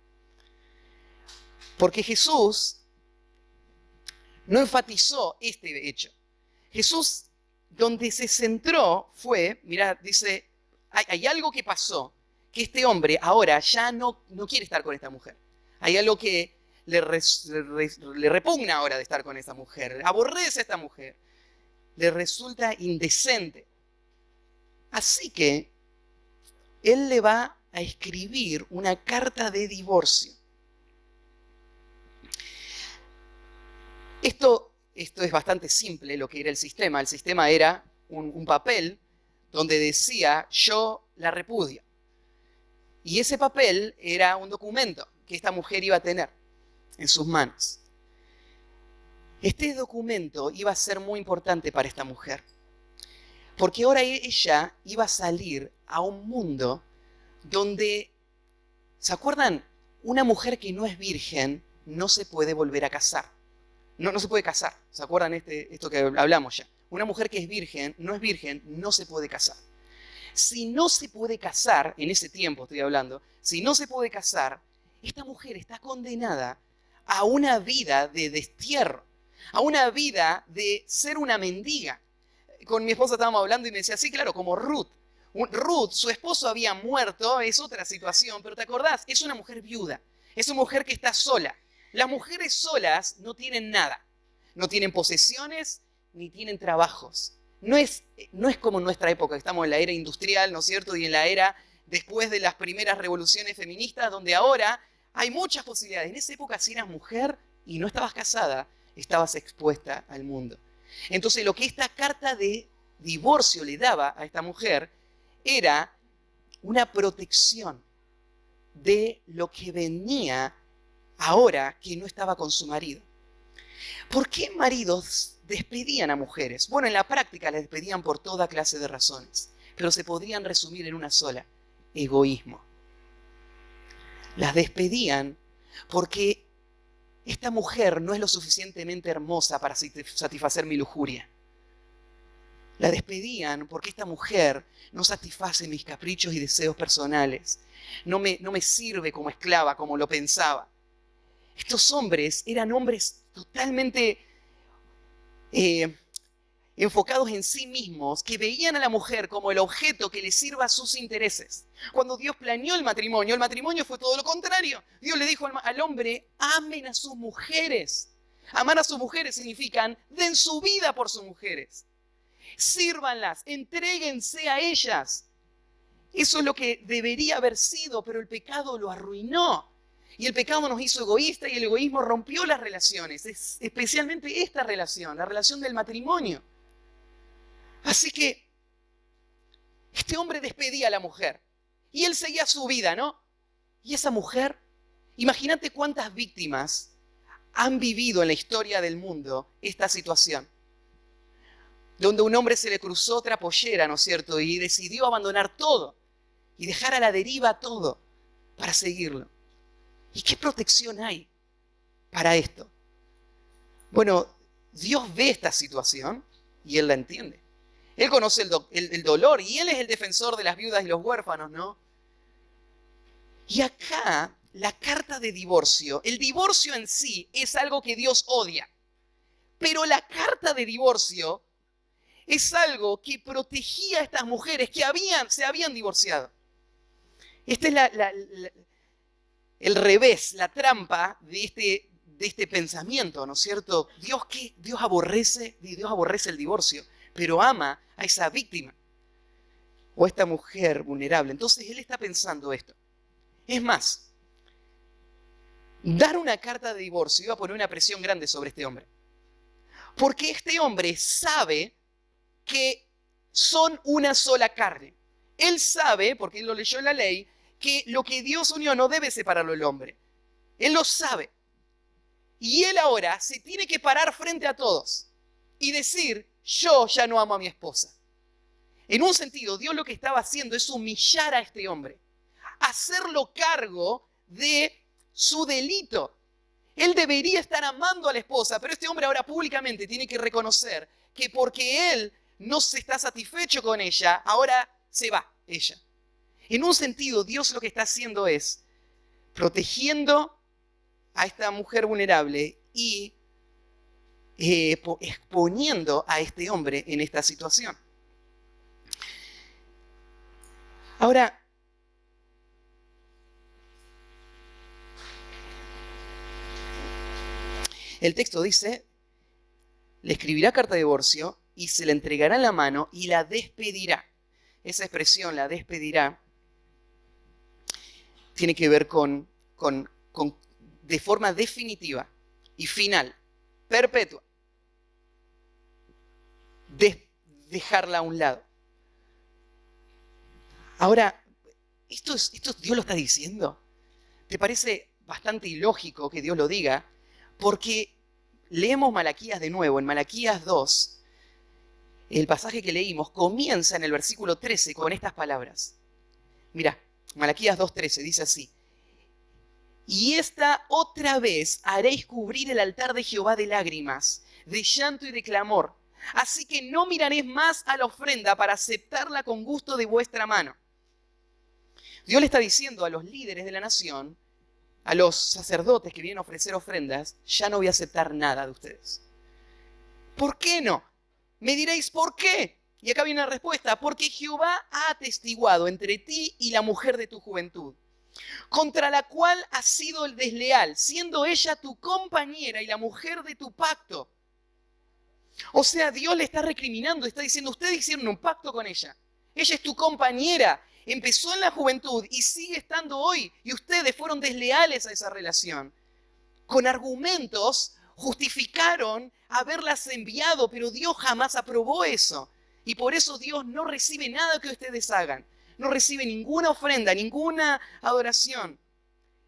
Porque Jesús no enfatizó este hecho. Jesús, donde se centró fue, mirá, dice, hay algo que pasó, que este hombre ahora ya no quiere estar con esta mujer. Hay algo que le repugna ahora de estar con esta mujer, aborrece a esta mujer, le resulta indecente. Así que él le va a escribir una carta de divorcio. Esto es bastante simple lo que era el sistema. El sistema era un papel donde decía, yo la repudio. Y ese papel era un documento que esta mujer iba a tener en sus manos. Este documento iba a ser muy importante para esta mujer, porque ahora ella iba a salir a un mundo donde, ¿se acuerdan? Una mujer que no es virgen no se puede volver a casar. No se puede casar. ¿Se acuerdan esto que hablamos ya? Una mujer que es virgen, no se puede casar. Si no se puede casar, en ese tiempo estoy hablando, si no se puede casar, esta mujer está condenada a una vida de destierro, a una vida de ser una mendiga. Con mi esposa estábamos hablando y me decía, sí, claro, como Ruth. Ruth, su esposo había muerto, es otra situación, pero ¿te acordás? Es una mujer viuda, es una mujer que está sola. Las mujeres solas no tienen nada, no tienen posesiones ni tienen trabajos. No es como en nuestra época, estamos en la era industrial, ¿no es cierto? Y en la era después de las primeras revoluciones feministas, donde ahora hay muchas posibilidades. En esa época, si eras mujer y no estabas casada, estabas expuesta al mundo. Entonces, lo que esta carta de divorcio le daba a esta mujer era una protección de lo que venía ahora que no estaba con su marido. ¿Por qué maridos despedían a mujeres? Bueno, en la práctica las despedían por toda clase de razones, pero se podrían resumir en una sola: egoísmo. Las despedían porque esta mujer no es lo suficientemente hermosa para satisfacer mi lujuria. La despedían porque esta mujer no satisface mis caprichos y deseos personales. No me sirve como esclava como lo pensaba. Estos hombres eran hombres totalmente enfocados en sí mismos, que veían a la mujer como el objeto que les sirva a sus intereses. Cuando Dios planeó el matrimonio fue todo lo contrario. Dios le dijo al hombre, amen a sus mujeres. Amar a sus mujeres significa, den su vida por sus mujeres. Sírvanlas, entréguense a ellas. Eso es lo que debería haber sido, pero el pecado lo arruinó. Y el pecado nos hizo egoístas y el egoísmo rompió las relaciones, especialmente esta relación, la relación del matrimonio. Así que este hombre despedía a la mujer y él seguía su vida, ¿no? Y esa mujer, imagínate cuántas víctimas han vivido en la historia del mundo esta situación, donde a un hombre se le cruzó otra pollera, ¿no es cierto? Y decidió abandonar todo y dejar a la deriva todo para seguirlo. ¿Y qué protección hay para esto? Bueno, Dios ve esta situación y Él la entiende. Él conoce el dolor y Él es el defensor de las viudas y los huérfanos, ¿no? Y acá, la carta de divorcio, el divorcio en sí es algo que Dios odia. Pero la carta de divorcio es algo que protegía a estas mujeres que se habían divorciado. Esta es el revés, la trampa de este pensamiento, ¿no es cierto? Dios aborrece el divorcio, pero ama a esa víctima o a esta mujer vulnerable. Entonces Él está pensando esto. Es más, dar una carta de divorcio iba a poner una presión grande sobre este hombre. Porque este hombre sabe que son una sola carne. Él sabe, porque él lo leyó en la ley, que lo que Dios unió no debe separarlo el hombre. Él lo sabe. Y él ahora se tiene que parar frente a todos y decir, yo ya no amo a mi esposa. En un sentido, Dios lo que estaba haciendo es humillar a este hombre, hacerlo cargo de su delito. Él debería estar amando a la esposa, pero este hombre ahora públicamente tiene que reconocer que porque él no se está satisfecho con ella, ahora se va ella. En un sentido, Dios lo que está haciendo es protegiendo a esta mujer vulnerable y exponiendo a este hombre en esta situación. Ahora, el texto dice, le escribirá carta de divorcio y se la entregará en la mano y la despedirá. esa expresión, la despedirá, tiene que ver con de forma definitiva y final, perpetua, dejarla a un lado. Ahora, ¿esto Dios lo está diciendo? ¿Te parece bastante ilógico que Dios lo diga? Porque leemos Malaquías de nuevo, en Malaquías 2, el pasaje que leímos comienza en el versículo 13 con estas palabras. Mirá, Malaquías 2:13 dice así: y esta otra vez haréis cubrir el altar de Jehová de lágrimas, de llanto y de clamor. Así que no miraréis más a la ofrenda para aceptarla con gusto de vuestra mano. Dios le está diciendo a los líderes de la nación, a los sacerdotes que vienen a ofrecer ofrendas, ya no voy a aceptar nada de ustedes. ¿Por qué no? Me diréis, ¿por qué? Y acá viene la respuesta: porque Jehová ha atestiguado entre ti y la mujer de tu juventud, contra la cual has sido el desleal, siendo ella tu compañera y la mujer de tu pacto. O sea, Dios le está recriminando, está diciendo, ustedes hicieron un pacto con ella. Ella es tu compañera, empezó en la juventud y sigue estando hoy. Y ustedes fueron desleales a esa relación. Con argumentos justificaron haberlas enviado, pero Dios jamás aprobó eso. Y por eso Dios no recibe nada que ustedes hagan. No recibe ninguna ofrenda, ninguna adoración.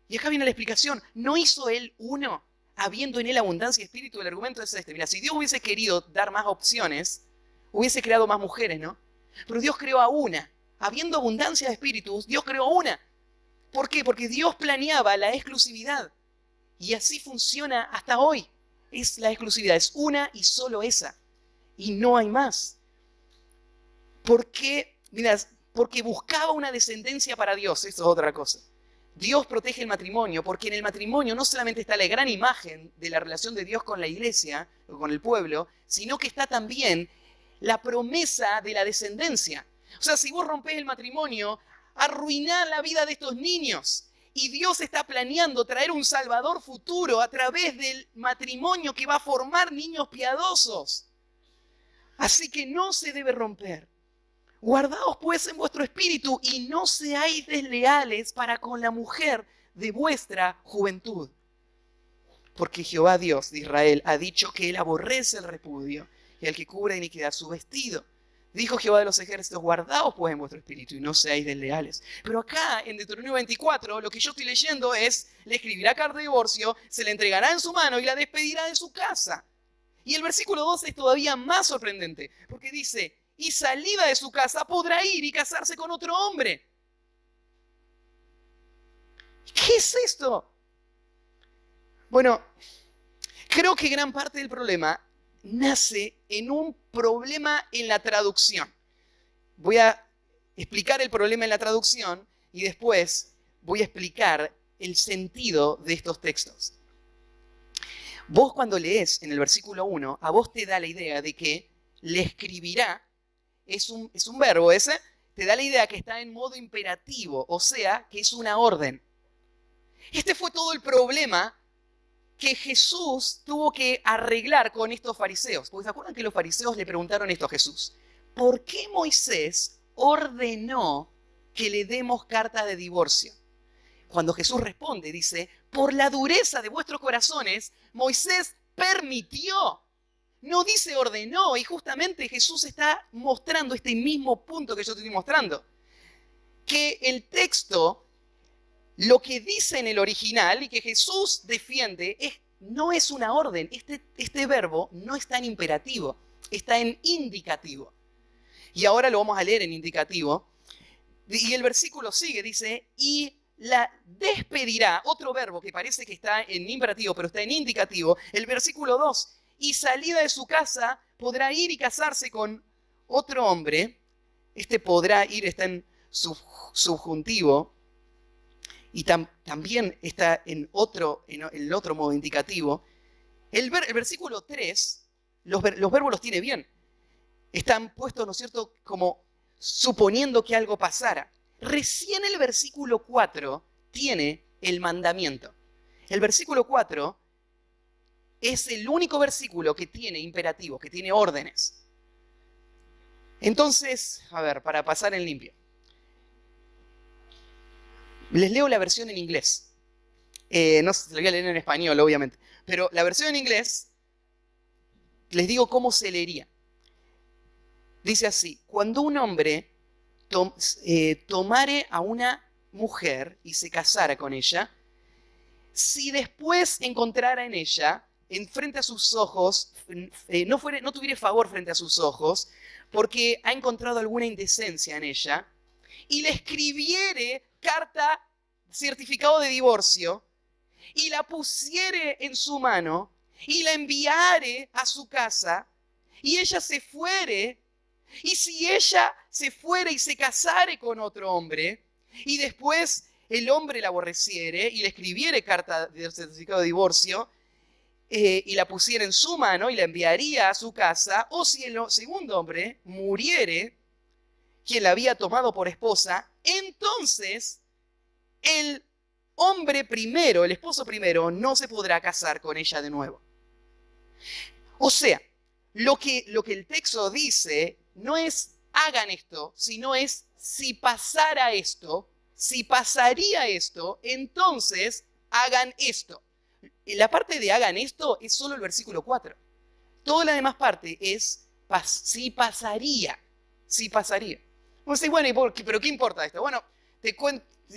Y acá viene la explicación. ¿No hizo Él uno, habiendo en Él abundancia de espíritu? El argumento es este. Mira, si Dios hubiese querido dar más opciones, hubiese creado más mujeres, ¿no? Pero Dios creó a una. Habiendo abundancia de espíritus, Dios creó una. ¿Por qué? Porque Dios planeaba la exclusividad. Y así funciona hasta hoy. Es la exclusividad, es una y solo esa. Y no hay más. ¿Por qué? Mira, porque buscaba una descendencia para Dios, eso es otra cosa. Dios protege el matrimonio porque en el matrimonio no solamente está la gran imagen de la relación de Dios con la iglesia o con el pueblo, sino que está también la promesa de la descendencia. O sea, si vos rompés el matrimonio, arruinás la vida de estos niños. Y Dios está planeando traer un Salvador futuro a través del matrimonio que va a formar niños piadosos. Así que no se debe romper. Guardaos pues en vuestro espíritu y no seáis desleales para con la mujer de vuestra juventud. Porque Jehová Dios de Israel ha dicho que Él aborrece el repudio y al que cubre iniquidad su vestido. Dijo Jehová de los ejércitos: guardaos pues en vuestro espíritu y no seáis desleales. Pero acá en Deuteronomio 24 lo que yo estoy leyendo es: le escribirá carta de divorcio, se le entregará en su mano y la despedirá de su casa. Y el versículo 12 es todavía más sorprendente porque dice: y salida de su casa podrá ir y casarse con otro hombre. ¿Qué es esto? Bueno, creo que gran parte del problema nace en un problema en la traducción. Voy a explicar el problema en la traducción y después voy a explicar el sentido de estos textos. Vos cuando lees en el versículo 1, a vos te da la idea de que le escribirá. Es un verbo ese, te da la idea que está en modo imperativo, o sea, que es una orden. Este fue todo el problema que Jesús tuvo que arreglar con estos fariseos. Porque ¿se acuerdan que los fariseos le preguntaron esto a Jesús? ¿Por qué Moisés ordenó que le demos carta de divorcio? Cuando Jesús responde, dice: por la dureza de vuestros corazones, Moisés permitió. No dice ordenó, y justamente Jesús está mostrando este mismo punto que yo te estoy mostrando. Que el texto, lo que dice en el original y que Jesús defiende, no es una orden. Este verbo no está en imperativo, está en indicativo. Y ahora lo vamos a leer en indicativo. Y el versículo sigue, dice: y la despedirá, otro verbo que parece que está en imperativo, pero está en indicativo. El versículo 2. Y salida de su casa podrá ir y casarse con otro hombre. Este podrá ir está en subjuntivo y también está en el otro modo indicativo. El versículo 3, los verbos los tiene bien. Están puestos, ¿no es cierto?, como suponiendo que algo pasara. Recién el versículo 4 tiene el mandamiento. El versículo 4 es el único versículo que tiene imperativos, que tiene órdenes. Entonces, a ver, para pasar en limpio. Les leo la versión en inglés. No se la voy a leer en español, obviamente. Pero la versión en inglés, les digo cómo se leería. Dice así: cuando un hombre tomare a una mujer y se casara con ella, si después encontrara en ella, frente a sus ojos, no tuviera favor frente a sus ojos, porque ha encontrado alguna indecencia en ella, y le escribiere carta, certificado de divorcio, y la pusiere en su mano, y la enviare a su casa, y ella se fuere, y si ella se fuere y se casare con otro hombre, y después el hombre la aborreciere, y le escribiere carta de certificado de divorcio, y la pusiera en su mano, y la enviaría a su casa, o si el segundo hombre muriere, quien la había tomado por esposa, entonces el hombre primero, el esposo primero, no se podrá casar con ella de nuevo. O sea, lo que el texto dice no es hagan esto, sino es si pasara esto, si pasaría esto, entonces hagan esto. La parte de hagan esto es solo el versículo 4. Toda la demás parte es si pasaría, si pasaría. Vos decís, bueno, ¿pero qué importa esto? Bueno,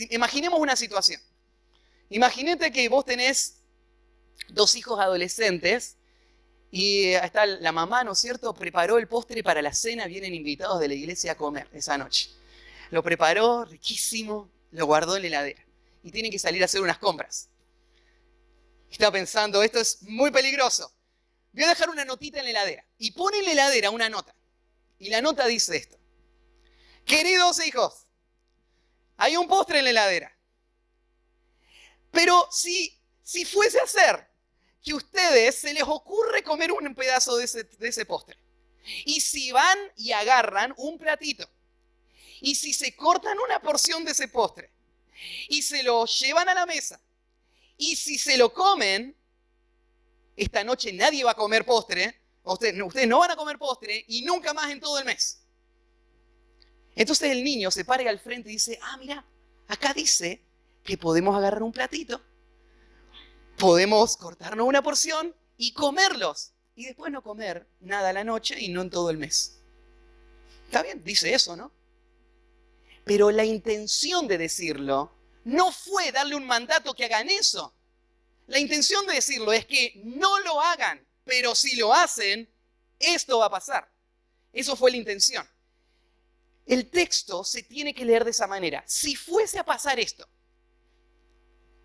imaginemos una situación. Imagínate que vos tenés 2 hijos adolescentes y está la mamá, ¿no es cierto? Preparó el postre para la cena, vienen invitados de la iglesia a comer esa noche. Lo preparó, riquísimo, lo guardó en la heladera. Y tienen que salir a hacer unas compras. Está pensando, esto es muy peligroso. Voy a dejar una notita en la heladera. Y pone en la heladera una nota. Y la nota dice esto: queridos hijos, hay un postre en la heladera. Pero si fuese a ser que a ustedes se les ocurre comer un pedazo de ese postre, y si van y agarran un platito, y si se cortan una porción de ese postre, y se lo llevan a la mesa, y si se lo comen, esta noche nadie va a comer postre, ustedes no van a comer postre, y nunca más en todo el mes. Entonces el niño se para al frente y dice, mira, acá dice que podemos agarrar un platito, podemos cortarnos una porción y comerlos, y después no comer nada a la noche y no en todo el mes. Está bien, dice eso, ¿no? Pero la intención de decirlo no fue darle un mandato que hagan eso. La intención de decirlo es que no lo hagan, pero si lo hacen, esto va a pasar. Eso fue la intención. El texto se tiene que leer de esa manera. Si fuese a pasar esto,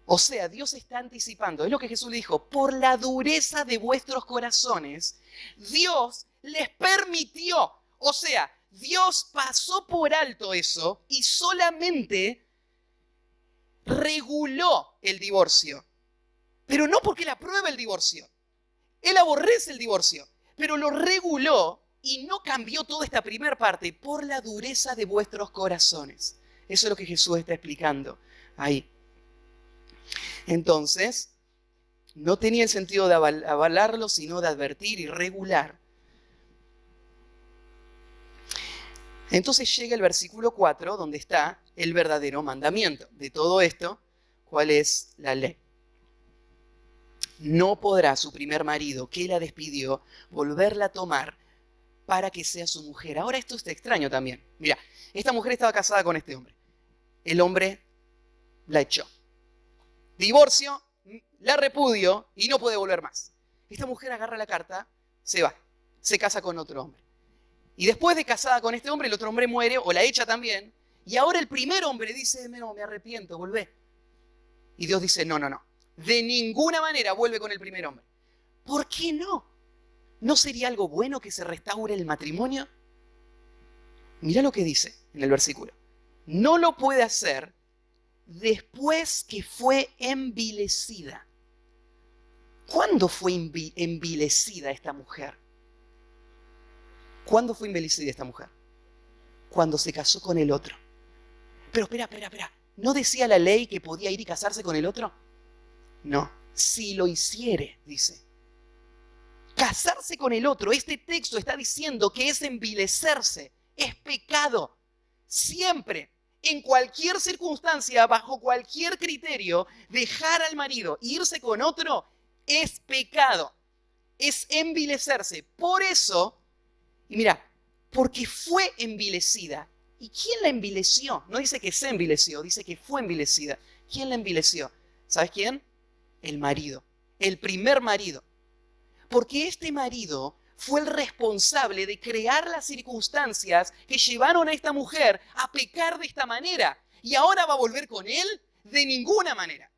o sea, Dios está anticipando, es lo que Jesús le dijo, por la dureza de vuestros corazones, Dios les permitió, o sea, Dios pasó por alto eso y solamente reguló el divorcio. Pero no porque él aprueba el divorcio. Él aborrece el divorcio, pero lo reguló y no cambió toda esta primera parte por la dureza de vuestros corazones. Eso es lo que Jesús está explicando ahí. Entonces, no tenía el sentido de avalarlo, sino de advertir y regular. Entonces llega el versículo 4, donde está el verdadero mandamiento de todo esto. ¿Cuál es la ley? No podrá su primer marido, que la despidió, volverla a tomar para que sea su mujer. Ahora esto está extraño también. Mira, esta mujer estaba casada con este hombre. El hombre la echó. Divorcio, la repudio y no puede volver más. Esta mujer agarra la carta, se va, se casa con otro hombre. Y después de casada con este hombre, el otro hombre muere o la echa también. Y ahora el primer hombre dice, no, me arrepiento, volvé. Y Dios dice, no. De ninguna manera vuelve con el primer hombre. ¿Por qué no? ¿No sería algo bueno que se restaure el matrimonio? Mira lo que dice en el versículo. No lo puede hacer después que fue envilecida. ¿Cuándo fue envilecida esta mujer? ¿Cuándo fue envilecida esta mujer? Cuando se casó con el otro. Pero espera. ¿No decía la ley que podía ir y casarse con el otro? No. Si lo hiciere, dice. Casarse con el otro. Este texto está diciendo que es envilecerse. es pecado. Siempre, en cualquier circunstancia, bajo cualquier criterio, dejar al marido e irse con otro es pecado. Es envilecerse. Por eso, y mira, porque fue envilecida. ¿Y quién la envileció? No dice que se envileció, dice que fue envilecida. ¿Quién la envileció? ¿Sabes quién? El marido, el primer marido. Porque este marido fue el responsable de crear las circunstancias que llevaron a esta mujer a pecar de esta manera. ¿Y ahora va a volver con él? De ninguna manera.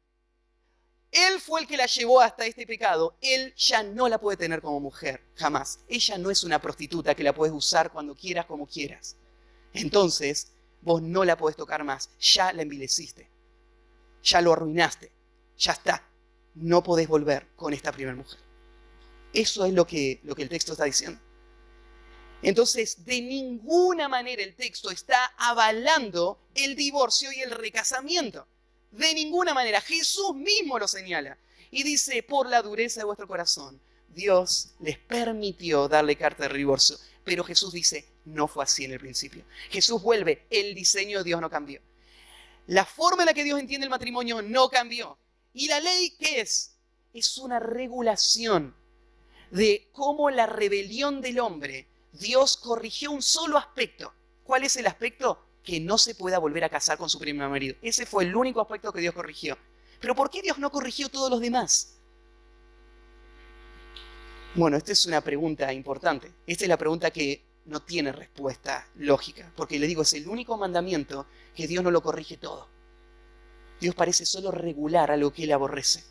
Él fue el que la llevó hasta este pecado. Él ya no la puede tener como mujer, jamás. Ella no es una prostituta que la puedes usar cuando quieras, como quieras. Entonces, vos no la podés tocar más. Ya la envileciste. Ya lo arruinaste. Ya está. No podés volver con esta primera mujer. Eso es lo que el texto está diciendo. Entonces, de ninguna manera el texto está avalando el divorcio y el recasamiento. De ninguna manera. Jesús mismo lo señala. Y dice, por la dureza de vuestro corazón, Dios les permitió darle carta de divorcio. Pero Jesús dice, no fue así en el principio. Jesús vuelve, el diseño de Dios no cambió. La forma en la que Dios entiende el matrimonio no cambió. ¿Y la ley qué es? Es una regulación de cómo la rebelión del hombre, Dios corrigió un solo aspecto. ¿Cuál es el aspecto? Que no se pueda volver a casar con su primer marido. Ese fue el único aspecto que Dios corrigió. ¿Pero por qué Dios no corrigió todos los demás? Bueno, esta es una pregunta importante. Esta es la pregunta que no tiene respuesta lógica. Porque les digo, es el único mandamiento que Dios no lo corrige todo. Dios parece solo regular algo que Él aborrece.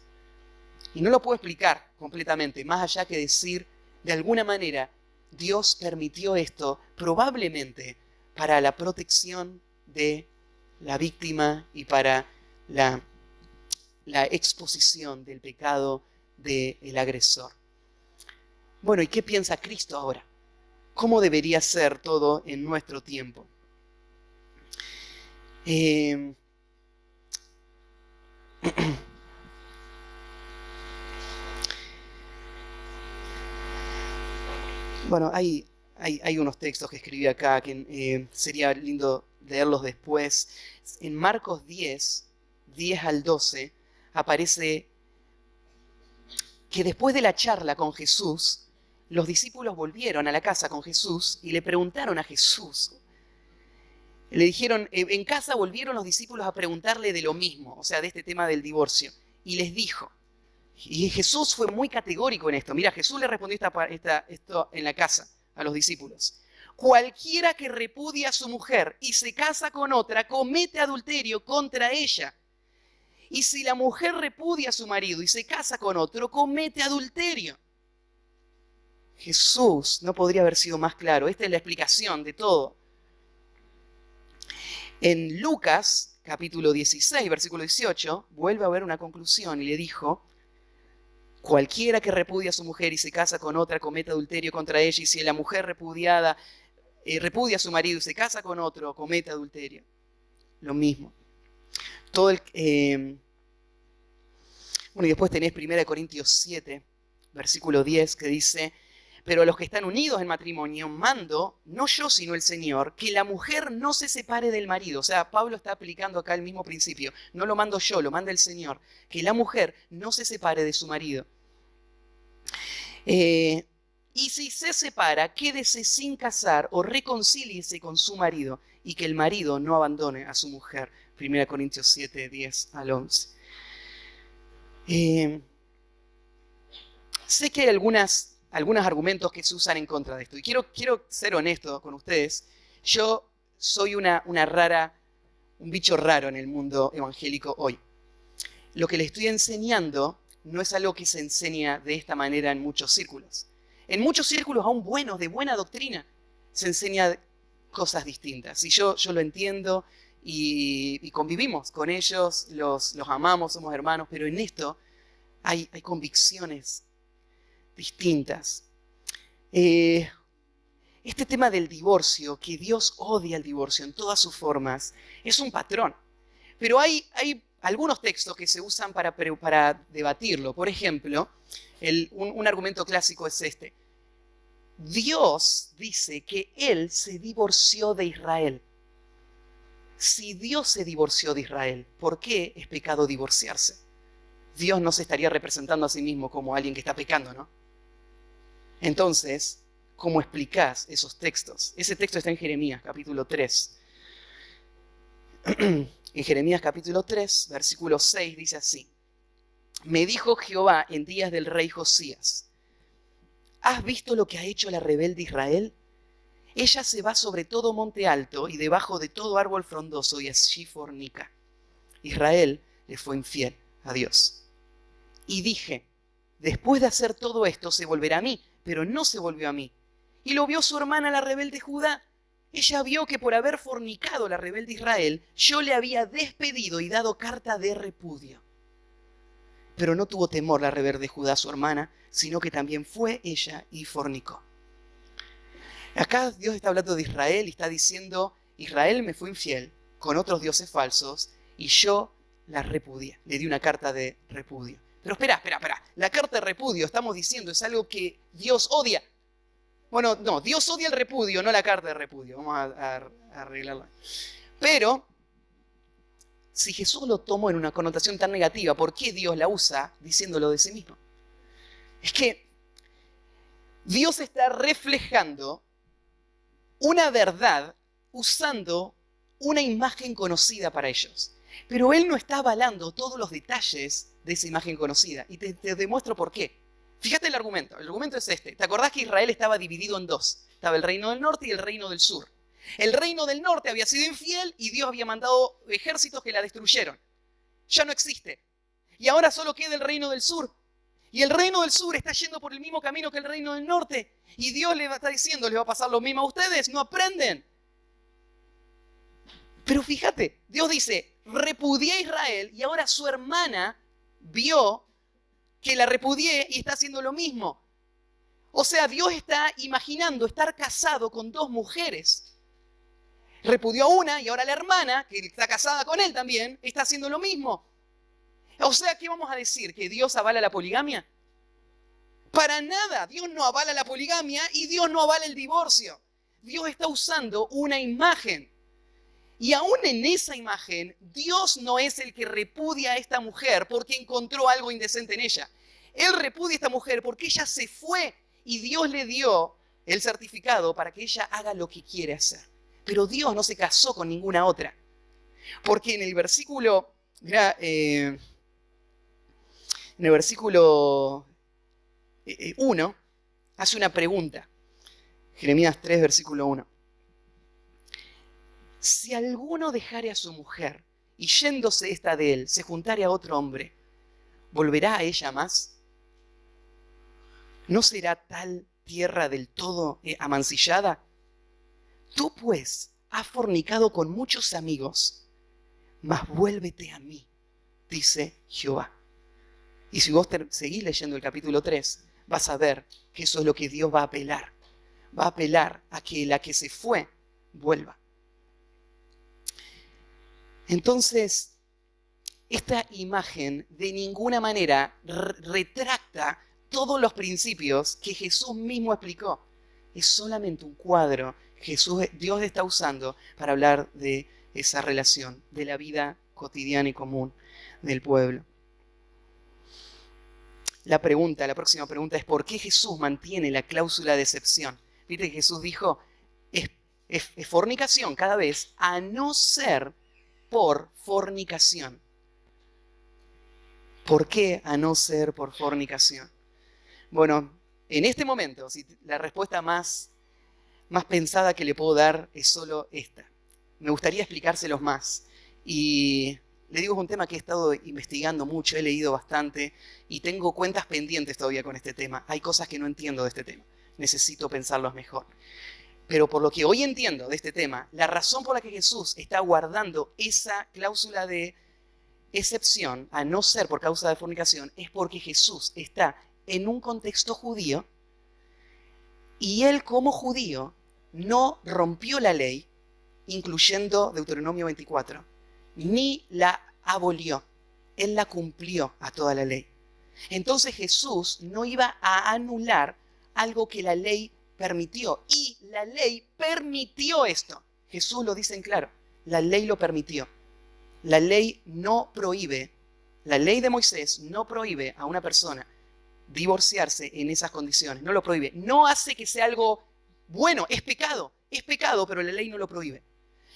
Y no lo puedo explicar completamente, más allá que decir, de alguna manera, Dios permitió esto probablemente para la protección de la víctima y para la exposición del pecado del agresor. Bueno, ¿y qué piensa Cristo ahora? ¿Cómo debería ser todo en nuestro tiempo? Bueno, hay unos textos que escribí acá que sería lindo leerlos después. En Marcos 10 al 12, aparece que después de la charla con Jesús, los discípulos volvieron a la casa con Jesús y le preguntaron a Jesús. Le dijeron, en casa volvieron los discípulos a preguntarle de lo mismo, o sea, de este tema del divorcio. Y les dijo, y Jesús fue muy categórico en esto. Mira, Jesús le respondió esto en la casa a los discípulos. Cualquiera que repudia a su mujer y se casa con otra, comete adulterio contra ella. Y si la mujer repudia a su marido y se casa con otro, comete adulterio. Jesús no podría haber sido más claro. Esta es la explicación de todo. En Lucas, capítulo 16, versículo 18, vuelve a haber una conclusión y le dijo, cualquiera que repudia a su mujer y se casa con otra, comete adulterio contra ella, y si la mujer repudia a su marido y se casa con otro, comete adulterio. Lo mismo. Bueno, y después tenés 1 Corintios 7, versículo 10, que dice, pero a los que están unidos en matrimonio mando, no yo sino el Señor, que la mujer no se separe del marido. O sea, Pablo está aplicando acá el mismo principio. No lo mando yo, lo manda el Señor. Que la mujer no se separe de su marido. Y si se separa, quédese sin casar o reconcíliese con su marido y que el marido no abandone a su mujer. 1 Corintios 7, 10 al 11. Sé que hay algunos argumentos que se usan en contra de esto. Y quiero ser honesto con ustedes. Yo soy un bicho raro en el mundo evangélico hoy. Lo que le estoy enseñando no es algo que se enseña de esta manera en muchos círculos. En muchos círculos, aún buenos, de buena doctrina, se enseña cosas distintas. Y yo lo entiendo y convivimos con ellos, los amamos, somos hermanos, pero en esto hay convicciones distintas. Este tema del divorcio, que Dios odia el divorcio en todas sus formas, es un patrón. Pero hay algunos textos que se usan para debatirlo. Por ejemplo, un argumento clásico es este. Dios dice que Él se divorció de Israel. Si Dios se divorció de Israel, ¿por qué es pecado divorciarse? Dios no se estaría representando a sí mismo como alguien que está pecando, ¿no? Entonces, ¿cómo explicás esos textos? Ese texto está en Jeremías, capítulo 3. En Jeremías, capítulo 3, versículo 6, dice así. Me dijo Jehová en días del rey Josías, ¿has visto lo que ha hecho la rebelde Israel? Ella se va sobre todo monte alto y debajo de todo árbol frondoso y allí fornica. Israel le fue infiel a Dios. Y dije, después de hacer todo esto se volverá a mí, pero no se volvió a mí. Y lo vio su hermana la rebelde Judá. Ella vio que por haber fornicado la rebelde Israel, yo le había despedido y dado carta de repudio. Pero no tuvo temor la rebelde Judá, su hermana, sino que también fue ella y fornicó. Acá Dios está hablando de Israel y está diciendo, Israel me fue infiel con otros dioses falsos y yo la repudié, le di una carta de repudio. Pero espera, la carta de repudio, estamos diciendo, es algo que Dios odia. Bueno, no, Dios odia el repudio, no la carta de repudio, vamos a arreglarla. Pero, si Jesús lo tomó en una connotación tan negativa, ¿por qué Dios la usa diciéndolo de sí mismo? Es que Dios está reflejando una verdad usando una imagen conocida para ellos. Pero Él no está avalando todos los detalles de esa imagen conocida. Y te demuestro por qué. Fíjate el argumento. El argumento es este. ¿Te acordás que Israel estaba dividido en dos? Estaba el reino del norte y el reino del sur. El reino del norte había sido infiel y Dios había mandado ejércitos que la destruyeron. Ya no existe. Y ahora solo queda el reino del sur. Y el reino del sur está yendo por el mismo camino que el reino del norte. Y Dios le está diciendo, ¿les va a pasar lo mismo a ustedes? No aprenden. Pero fíjate, Dios dice, repudié a Israel y ahora su hermana vio que la repudié y está haciendo lo mismo. O sea, Dios está imaginando estar casado con dos mujeres. Repudió a una y ahora la hermana, que está casada con él también, está haciendo lo mismo. O sea, ¿qué vamos a decir? ¿Que Dios avala la poligamia? Para nada, Dios no avala la poligamia y Dios no avala el divorcio. Dios está usando una imagen. Y aún en esa imagen, Dios no es el que repudia a esta mujer porque encontró algo indecente en ella. Él repudia a esta mujer porque ella se fue y Dios le dio el certificado para que ella haga lo que quiere hacer. Pero Dios no se casó con ninguna otra. Porque en el versículo... Mira, en el versículo 1 hace una pregunta. Jeremías 3, versículo 1. Si alguno dejare a su mujer y yéndose esta de él, se juntare a otro hombre, ¿volverá a ella más? ¿No será tal tierra del todo amancillada? Tú pues has fornicado con muchos amigos, mas vuélvete a mí, dice Jehová. Y si vos seguís leyendo el capítulo 3, vas a ver que eso es lo que Dios va a apelar. Va a apelar a que la que se fue vuelva. Entonces, esta imagen de ninguna manera retracta todos los principios que Jesús mismo explicó. Es solamente un cuadro que Dios está usando para hablar de esa relación, de la vida cotidiana y común del pueblo. La próxima pregunta es ¿por qué Jesús mantiene la cláusula de excepción? Viste que Jesús dijo, es fornicación cada vez, a no ser por fornicación. ¿Por qué a no ser por fornicación? Bueno, en este momento, la respuesta más pensada que le puedo dar es solo esta. Me gustaría explicárselos más. Y le digo, es un tema que he estado investigando mucho, he leído bastante y tengo cuentas pendientes todavía con este tema. Hay cosas que no entiendo de este tema. Necesito pensarlos mejor. Pero por lo que hoy entiendo de este tema, la razón por la que Jesús está guardando esa cláusula de excepción, a no ser por causa de fornicación, es porque Jesús está en un contexto judío y él como judío no rompió la ley, incluyendo Deuteronomio 24, ni la abolió. Él la cumplió a toda la ley. Entonces Jesús no iba a anular algo que la ley permitió. Y la ley permitió esto. Jesús lo dice en claro. La ley lo permitió. La ley no prohíbe, la ley de Moisés no prohíbe a una persona divorciarse en esas condiciones. No lo prohíbe. No hace que sea algo bueno. Es pecado, pero la ley no lo prohíbe.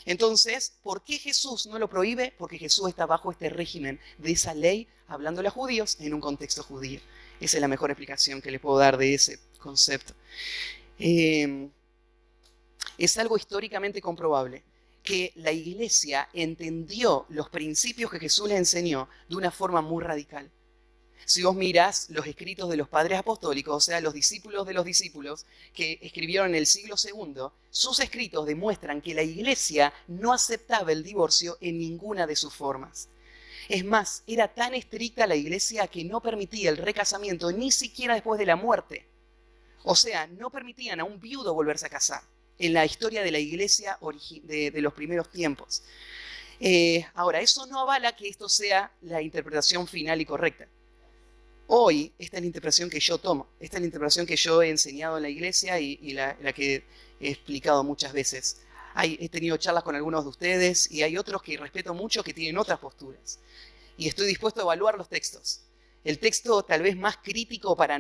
Entonces, ¿por qué Jesús no lo prohíbe? Porque Jesús está bajo este régimen de esa ley, hablándole a judíos en un contexto judío. Esa es la mejor explicación que les puedo dar de ese concepto. Es algo históricamente comprobable que la iglesia entendió los principios que Jesús les enseñó de una forma muy radical. Si vos mirás los escritos de los padres apostólicos, o sea, los discípulos de los discípulos que escribieron en el siglo II, sus escritos demuestran que la iglesia no aceptaba el divorcio en ninguna de sus formas. Es más, era tan estricta la iglesia que no permitía el recasamiento ni siquiera después de la muerte. O sea, no permitían a un viudo volverse a casar en la historia de la iglesia de los primeros tiempos. Ahora, eso no avala que esto sea la interpretación final y correcta. Hoy, esta es la interpretación que yo tomo, esta es la interpretación que yo he enseñado en la iglesia y la que he explicado muchas veces. He tenido charlas con algunos de ustedes y hay otros que respeto mucho que tienen otras posturas. Y estoy dispuesto a evaluar los textos. El texto tal vez más crítico para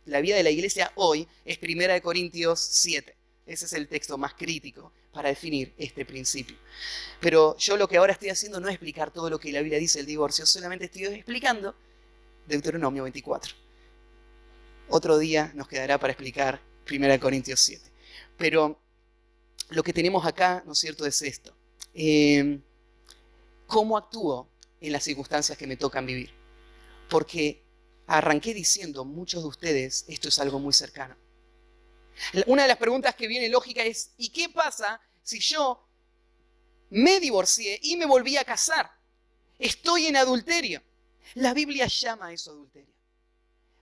la vida de la iglesia hoy es 1 Corintios 7. Ese es el texto más crítico para definir este principio. Pero yo lo que ahora estoy haciendo no es explicar todo lo que la Biblia dice del divorcio, solamente estoy explicando Deuteronomio 24. Otro día nos quedará para explicar 1 Corintios 7. Pero lo que tenemos acá, ¿no es cierto?, es esto. ¿Cómo actúo en las circunstancias que me tocan vivir? Porque arranqué diciendo, muchos de ustedes, esto es algo muy cercano. Una de las preguntas que viene lógica es, ¿y qué pasa si yo me divorcié y me volví a casar? Estoy en adulterio. La Biblia llama a eso adulterio.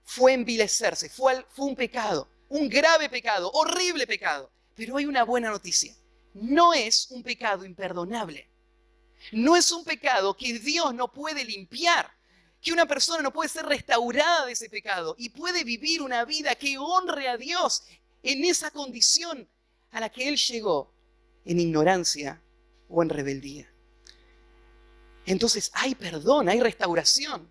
Fue envilecerse, fue un pecado, un grave pecado, horrible pecado. Pero hay una buena noticia. No es un pecado imperdonable. No es un pecado que Dios no puede limpiar. Que una persona no puede ser restaurada de ese pecado y puede vivir una vida que honre a Dios en esa condición a la que Él llegó, en ignorancia o en rebeldía. Entonces hay perdón, hay restauración.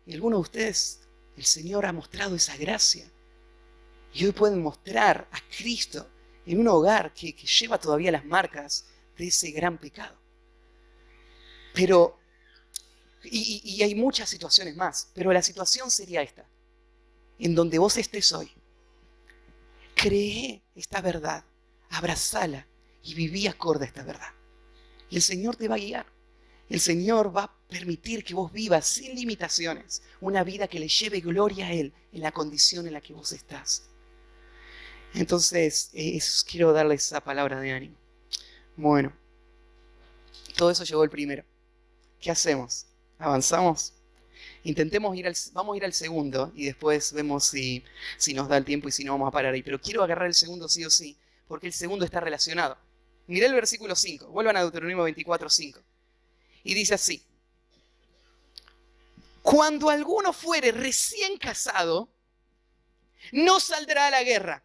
Y algunos de ustedes, el Señor ha mostrado esa gracia. Y hoy pueden mostrar a Cristo en un hogar que lleva todavía las marcas de ese gran pecado. Pero, y hay muchas situaciones más, pero la situación sería esta. En donde vos estés hoy, cree esta verdad, abrazala y viví acorde a esta verdad. Y el Señor te va a guiar. El Señor va a permitir que vos vivas sin limitaciones una vida que le lleve gloria a Él en la condición en la que vos estás. Entonces, quiero darles esa palabra de ánimo. Bueno, todo eso llegó el primero. ¿Qué hacemos? ¿Avanzamos? Vamos a ir al segundo y después vemos si nos da el tiempo y si no vamos a parar ahí. Pero quiero agarrar el segundo sí o sí, porque el segundo está relacionado. Mirá el versículo 5. Vuelvan a Deuteronomio 24, 5. Y dice así: cuando alguno fuere recién casado, no saldrá a la guerra,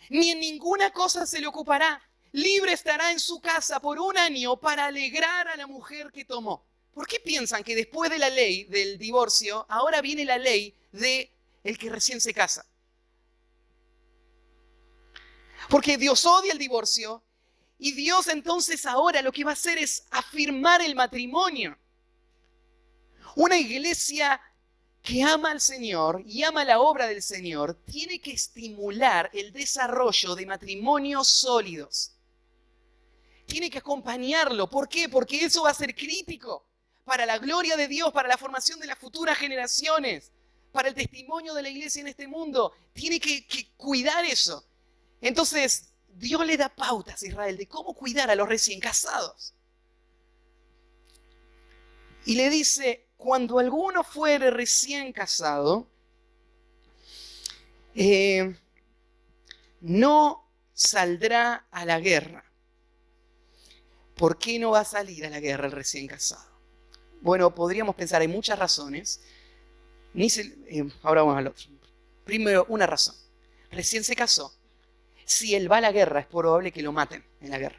ni en ninguna cosa se le ocupará. Libre estará en su casa por 1 año para alegrar a la mujer que tomó. ¿Por qué piensan que después de la ley del divorcio, ahora viene la ley de el que recién se casa? Porque Dios odia el divorcio y Dios entonces ahora lo que va a hacer es afirmar el matrimonio. Una iglesia que ama al Señor y ama la obra del Señor tiene que estimular el desarrollo de matrimonios sólidos. Tiene que acompañarlo. ¿Por qué? Porque eso va a ser crítico para la gloria de Dios, para la formación de las futuras generaciones, para el testimonio de la iglesia en este mundo. Tiene que cuidar eso. Entonces, Dios le da pautas a Israel de cómo cuidar a los recién casados. Y le dice, cuando alguno fuere recién casado, no saldrá a la guerra. ¿Por qué no va a salir a la guerra el recién casado? Bueno, podríamos pensar, hay muchas razones. Ahora vamos al otro. Primero, una razón. Recién se casó. Si él va a la guerra, es probable que lo maten en la guerra.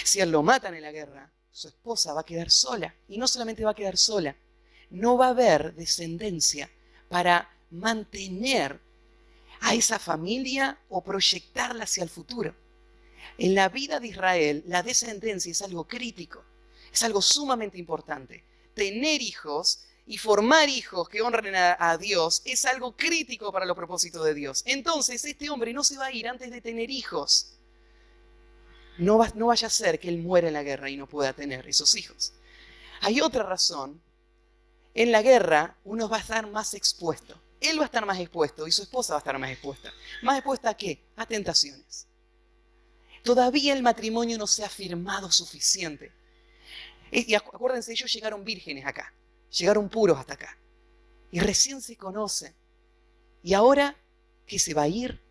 Si él lo matan en la guerra, su esposa va a quedar sola. Y no solamente va a quedar sola, no va a haber descendencia para mantener a esa familia o proyectarla hacia el futuro. En la vida de Israel, la descendencia es algo crítico, es algo sumamente importante. Tener hijos y formar hijos que honren a Dios es algo crítico para los propósitos de Dios. Entonces, este hombre no se va a ir antes de tener hijos. No vaya a ser que él muera en la guerra y no pueda tener esos hijos. Hay otra razón. En la guerra, uno va a estar más expuesto. Él va a estar más expuesto y su esposa va a estar más expuesta. ¿Más expuesta a qué? A tentaciones. Todavía el matrimonio no se ha firmado suficiente. Y acuérdense, ellos llegaron vírgenes acá. Llegaron puros hasta acá. Y recién se conocen. Y ahora que se va a ir,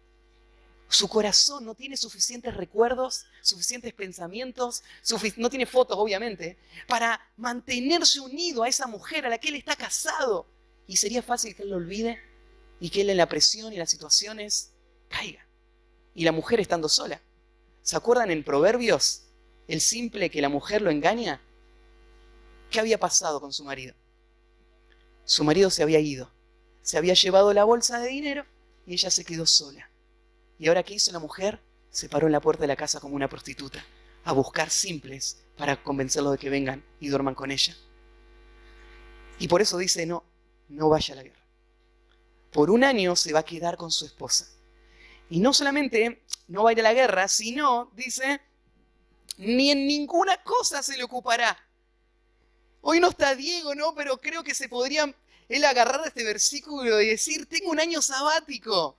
su corazón no tiene suficientes recuerdos, suficientes pensamientos, no tiene fotos, obviamente, para mantenerse unido a esa mujer a la que él está casado. Y sería fácil que él lo olvide y que él en la presión y las situaciones caiga. Y la mujer estando sola. ¿Se acuerdan en Proverbios? El simple que la mujer lo engaña. ¿Qué había pasado con su marido? Su marido se había ido. Se había llevado la bolsa de dinero y ella se quedó sola. ¿Y ahora qué hizo la mujer? Se paró en la puerta de la casa como una prostituta, a buscar simples para convencerlos de que vengan y duerman con ella. Y por eso dice, no vaya a la guerra. Por un año se va a quedar con su esposa. Y no solamente no va a ir a la guerra, sino, dice, ni en ninguna cosa se le ocupará. Hoy no está Diego, ¿no? Pero creo que se podría él agarrar de este versículo y decir, tengo un año sabático.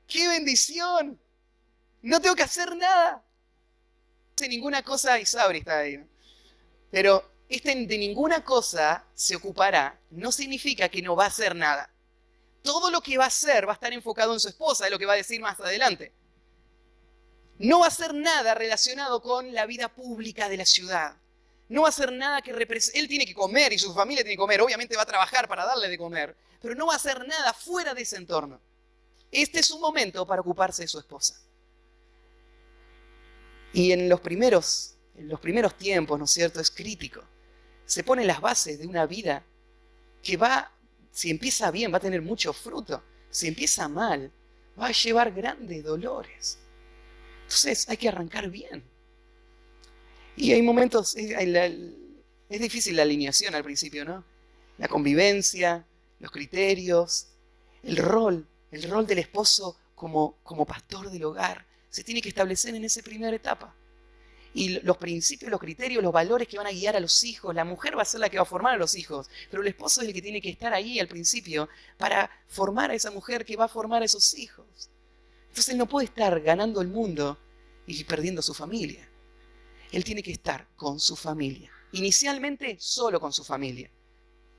¡Qué bendición! No tengo que hacer nada. No hace ninguna cosa, y Sabri está ahí, ¿no? Pero de ninguna cosa se ocupará no significa que no va a hacer nada. Todo lo que va a hacer va a estar enfocado en su esposa, es lo que va a decir más adelante. No va a hacer nada relacionado con la vida pública de la ciudad. No va a hacer nada que represente. Él tiene que comer y su familia tiene que comer. Obviamente va a trabajar para darle de comer. Pero no va a hacer nada fuera de ese entorno. Este es un momento para ocuparse de su esposa. Y en los primeros tiempos, ¿no es cierto? Es crítico. Se ponen las bases de una vida que si empieza bien, va a tener mucho fruto. Si empieza mal, va a llevar grandes dolores. Entonces hay que arrancar bien. Y hay momentos, es difícil la alineación al principio, ¿no? La convivencia, los criterios, el rol del esposo como pastor del hogar, se tiene que establecer en esa primera etapa. Y los principios, los criterios, los valores que van a guiar a los hijos, la mujer va a ser la que va a formar a los hijos, pero el esposo es el que tiene que estar ahí al principio para formar a esa mujer que va a formar a esos hijos. Entonces él no puede estar ganando el mundo y perdiendo su familia. Él tiene que estar con su familia. Inicialmente solo con su familia.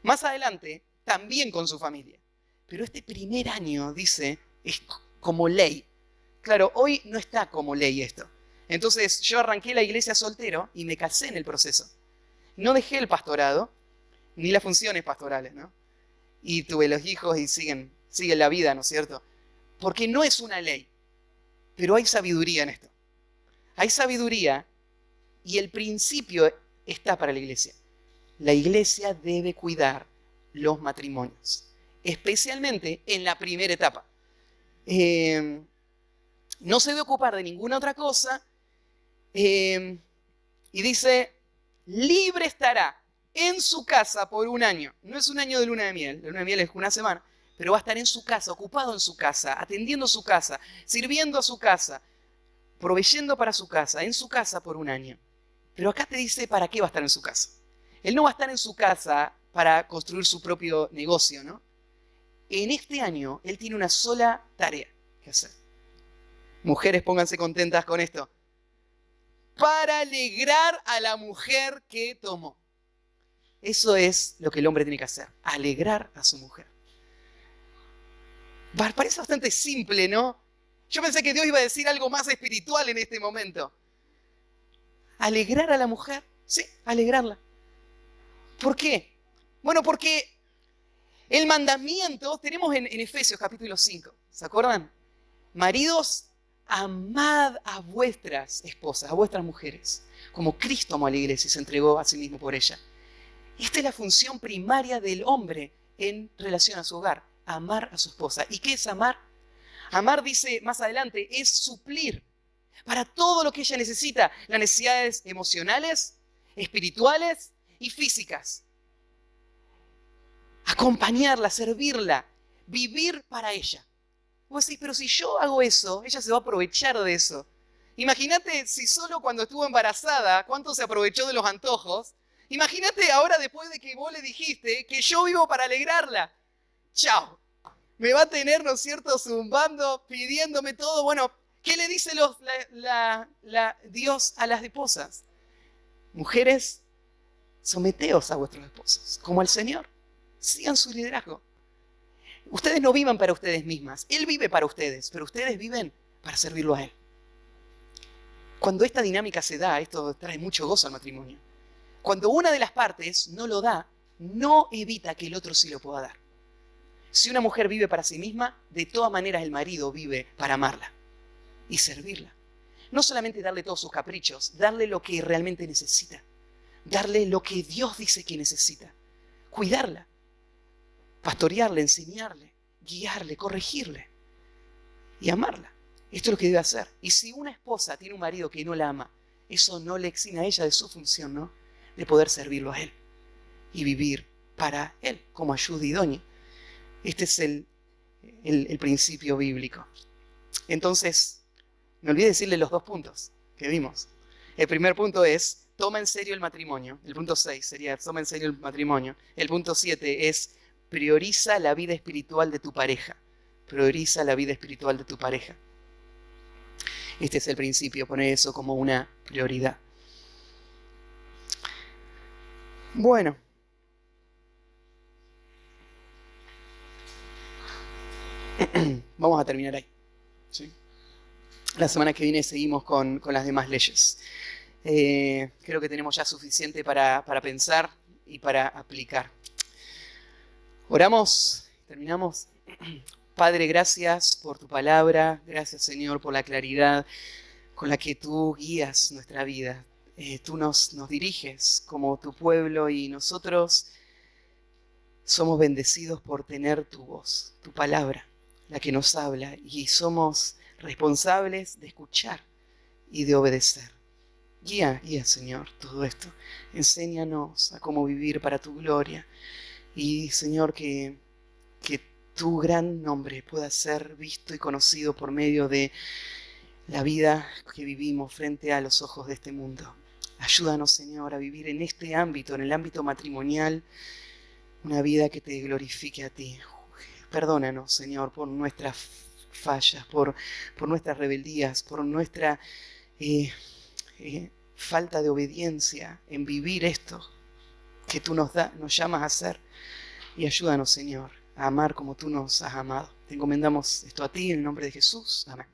Más adelante también con su familia. Pero este primer año, dice, es como ley. Claro, hoy no está como ley esto. Entonces yo arranqué la iglesia soltero y me casé en el proceso. No dejé el pastorado, ni las funciones pastorales, ¿no? Y tuve los hijos y siguen la vida, ¿no es cierto? Porque no es una ley, pero hay sabiduría en esto. Hay sabiduría y el principio está para la iglesia. La iglesia debe cuidar los matrimonios, especialmente en la primera etapa. No se debe ocupar de ninguna otra cosa. Y dice, libre estará en su casa por un año. No es un año de luna de miel. La luna de miel es una semana. Pero va a estar en su casa, ocupado en su casa, atendiendo su casa, sirviendo a su casa, proveyendo para su casa, en su casa por un año. Pero acá te dice para qué va a estar en su casa. Él no va a estar en su casa para construir su propio negocio, ¿no? En este año, él tiene una sola tarea que hacer. Mujeres, pónganse contentas con esto. Para alegrar a la mujer que tomó. Eso es lo que el hombre tiene que hacer. Alegrar a su mujer. Parece bastante simple, ¿no? Yo pensé que Dios iba a decir algo más espiritual en este momento. ¿Alegrar a la mujer? Sí, alegrarla. ¿Por qué? Bueno, porque el mandamiento tenemos en Efesios capítulo 5. ¿Se acuerdan? Maridos, amad a vuestras esposas, a vuestras mujeres, como Cristo amó a la iglesia y se entregó a sí mismo por ella. Esta es la función primaria del hombre en relación a su hogar, amar a su esposa. ¿Y qué es amar? Amar, dice más adelante, es suplir para todo lo que ella necesita, las necesidades emocionales, espirituales y físicas. Acompañarla, servirla, vivir para ella. Vos decís, pero si yo hago eso, ella se va a aprovechar de eso. Imagínate si solo cuando estuvo embarazada, cuánto se aprovechó de los antojos. Imagínate ahora después de que vos le dijiste que yo vivo para alegrarla. Chao. Me va a tener, ¿no es cierto?, zumbando, pidiéndome todo. Bueno, ¿qué le dice Dios a las esposas? Mujeres, someteos a vuestros esposos, como al Señor. Sigan su liderazgo. Ustedes no vivan para ustedes mismas. Él vive para ustedes, pero ustedes viven para servirlo a Él. Cuando esta dinámica se da, esto trae mucho gozo al matrimonio. Cuando una de las partes no lo da, no evita que el otro sí lo pueda dar. Si una mujer vive para sí misma, de todas maneras el marido vive para amarla y servirla. No solamente darle todos sus caprichos, darle lo que realmente necesita. Darle lo que Dios dice que necesita. Cuidarla. Pastorearle, enseñarle, guiarle, corregirle y amarla. Esto es lo que debe hacer. Y si una esposa tiene un marido que no la ama, eso no le exime a ella de su función, ¿no? De poder servirlo a él y vivir para él, como ayuda idónea. Este es el principio bíblico. Entonces, me olvidé decirle los 2 puntos que vimos. El primer punto es, toma en serio el matrimonio. El punto 6 sería, toma en serio el matrimonio. El punto 7 es, prioriza la vida espiritual de tu pareja. Prioriza la vida espiritual de tu pareja. Este es el principio, poner eso como una prioridad. Bueno. Vamos a terminar ahí. ¿Sí? La semana que viene seguimos con las demás leyes. Creo que tenemos ya suficiente para pensar y para aplicar. Oramos, terminamos. Padre, gracias por tu palabra, gracias Señor por la claridad con la que tú guías nuestra vida. Tú nos diriges como tu pueblo y nosotros somos bendecidos por tener tu voz, tu palabra, la que nos habla, y somos responsables de escuchar y de obedecer. Guía, Señor, todo esto. Enséñanos a cómo vivir para tu gloria. Y, Señor, que tu gran nombre pueda ser visto y conocido por medio de la vida que vivimos frente a los ojos de este mundo. Ayúdanos, Señor, a vivir en este ámbito, en el ámbito matrimonial, una vida que te glorifique a ti. Perdónanos, Señor, por nuestras fallas, por nuestras rebeldías, por nuestra falta de obediencia en vivir esto que tú nos llamas a hacer. Y ayúdanos, Señor, a amar como tú nos has amado. Te encomendamos esto a ti en el nombre de Jesús. Amén.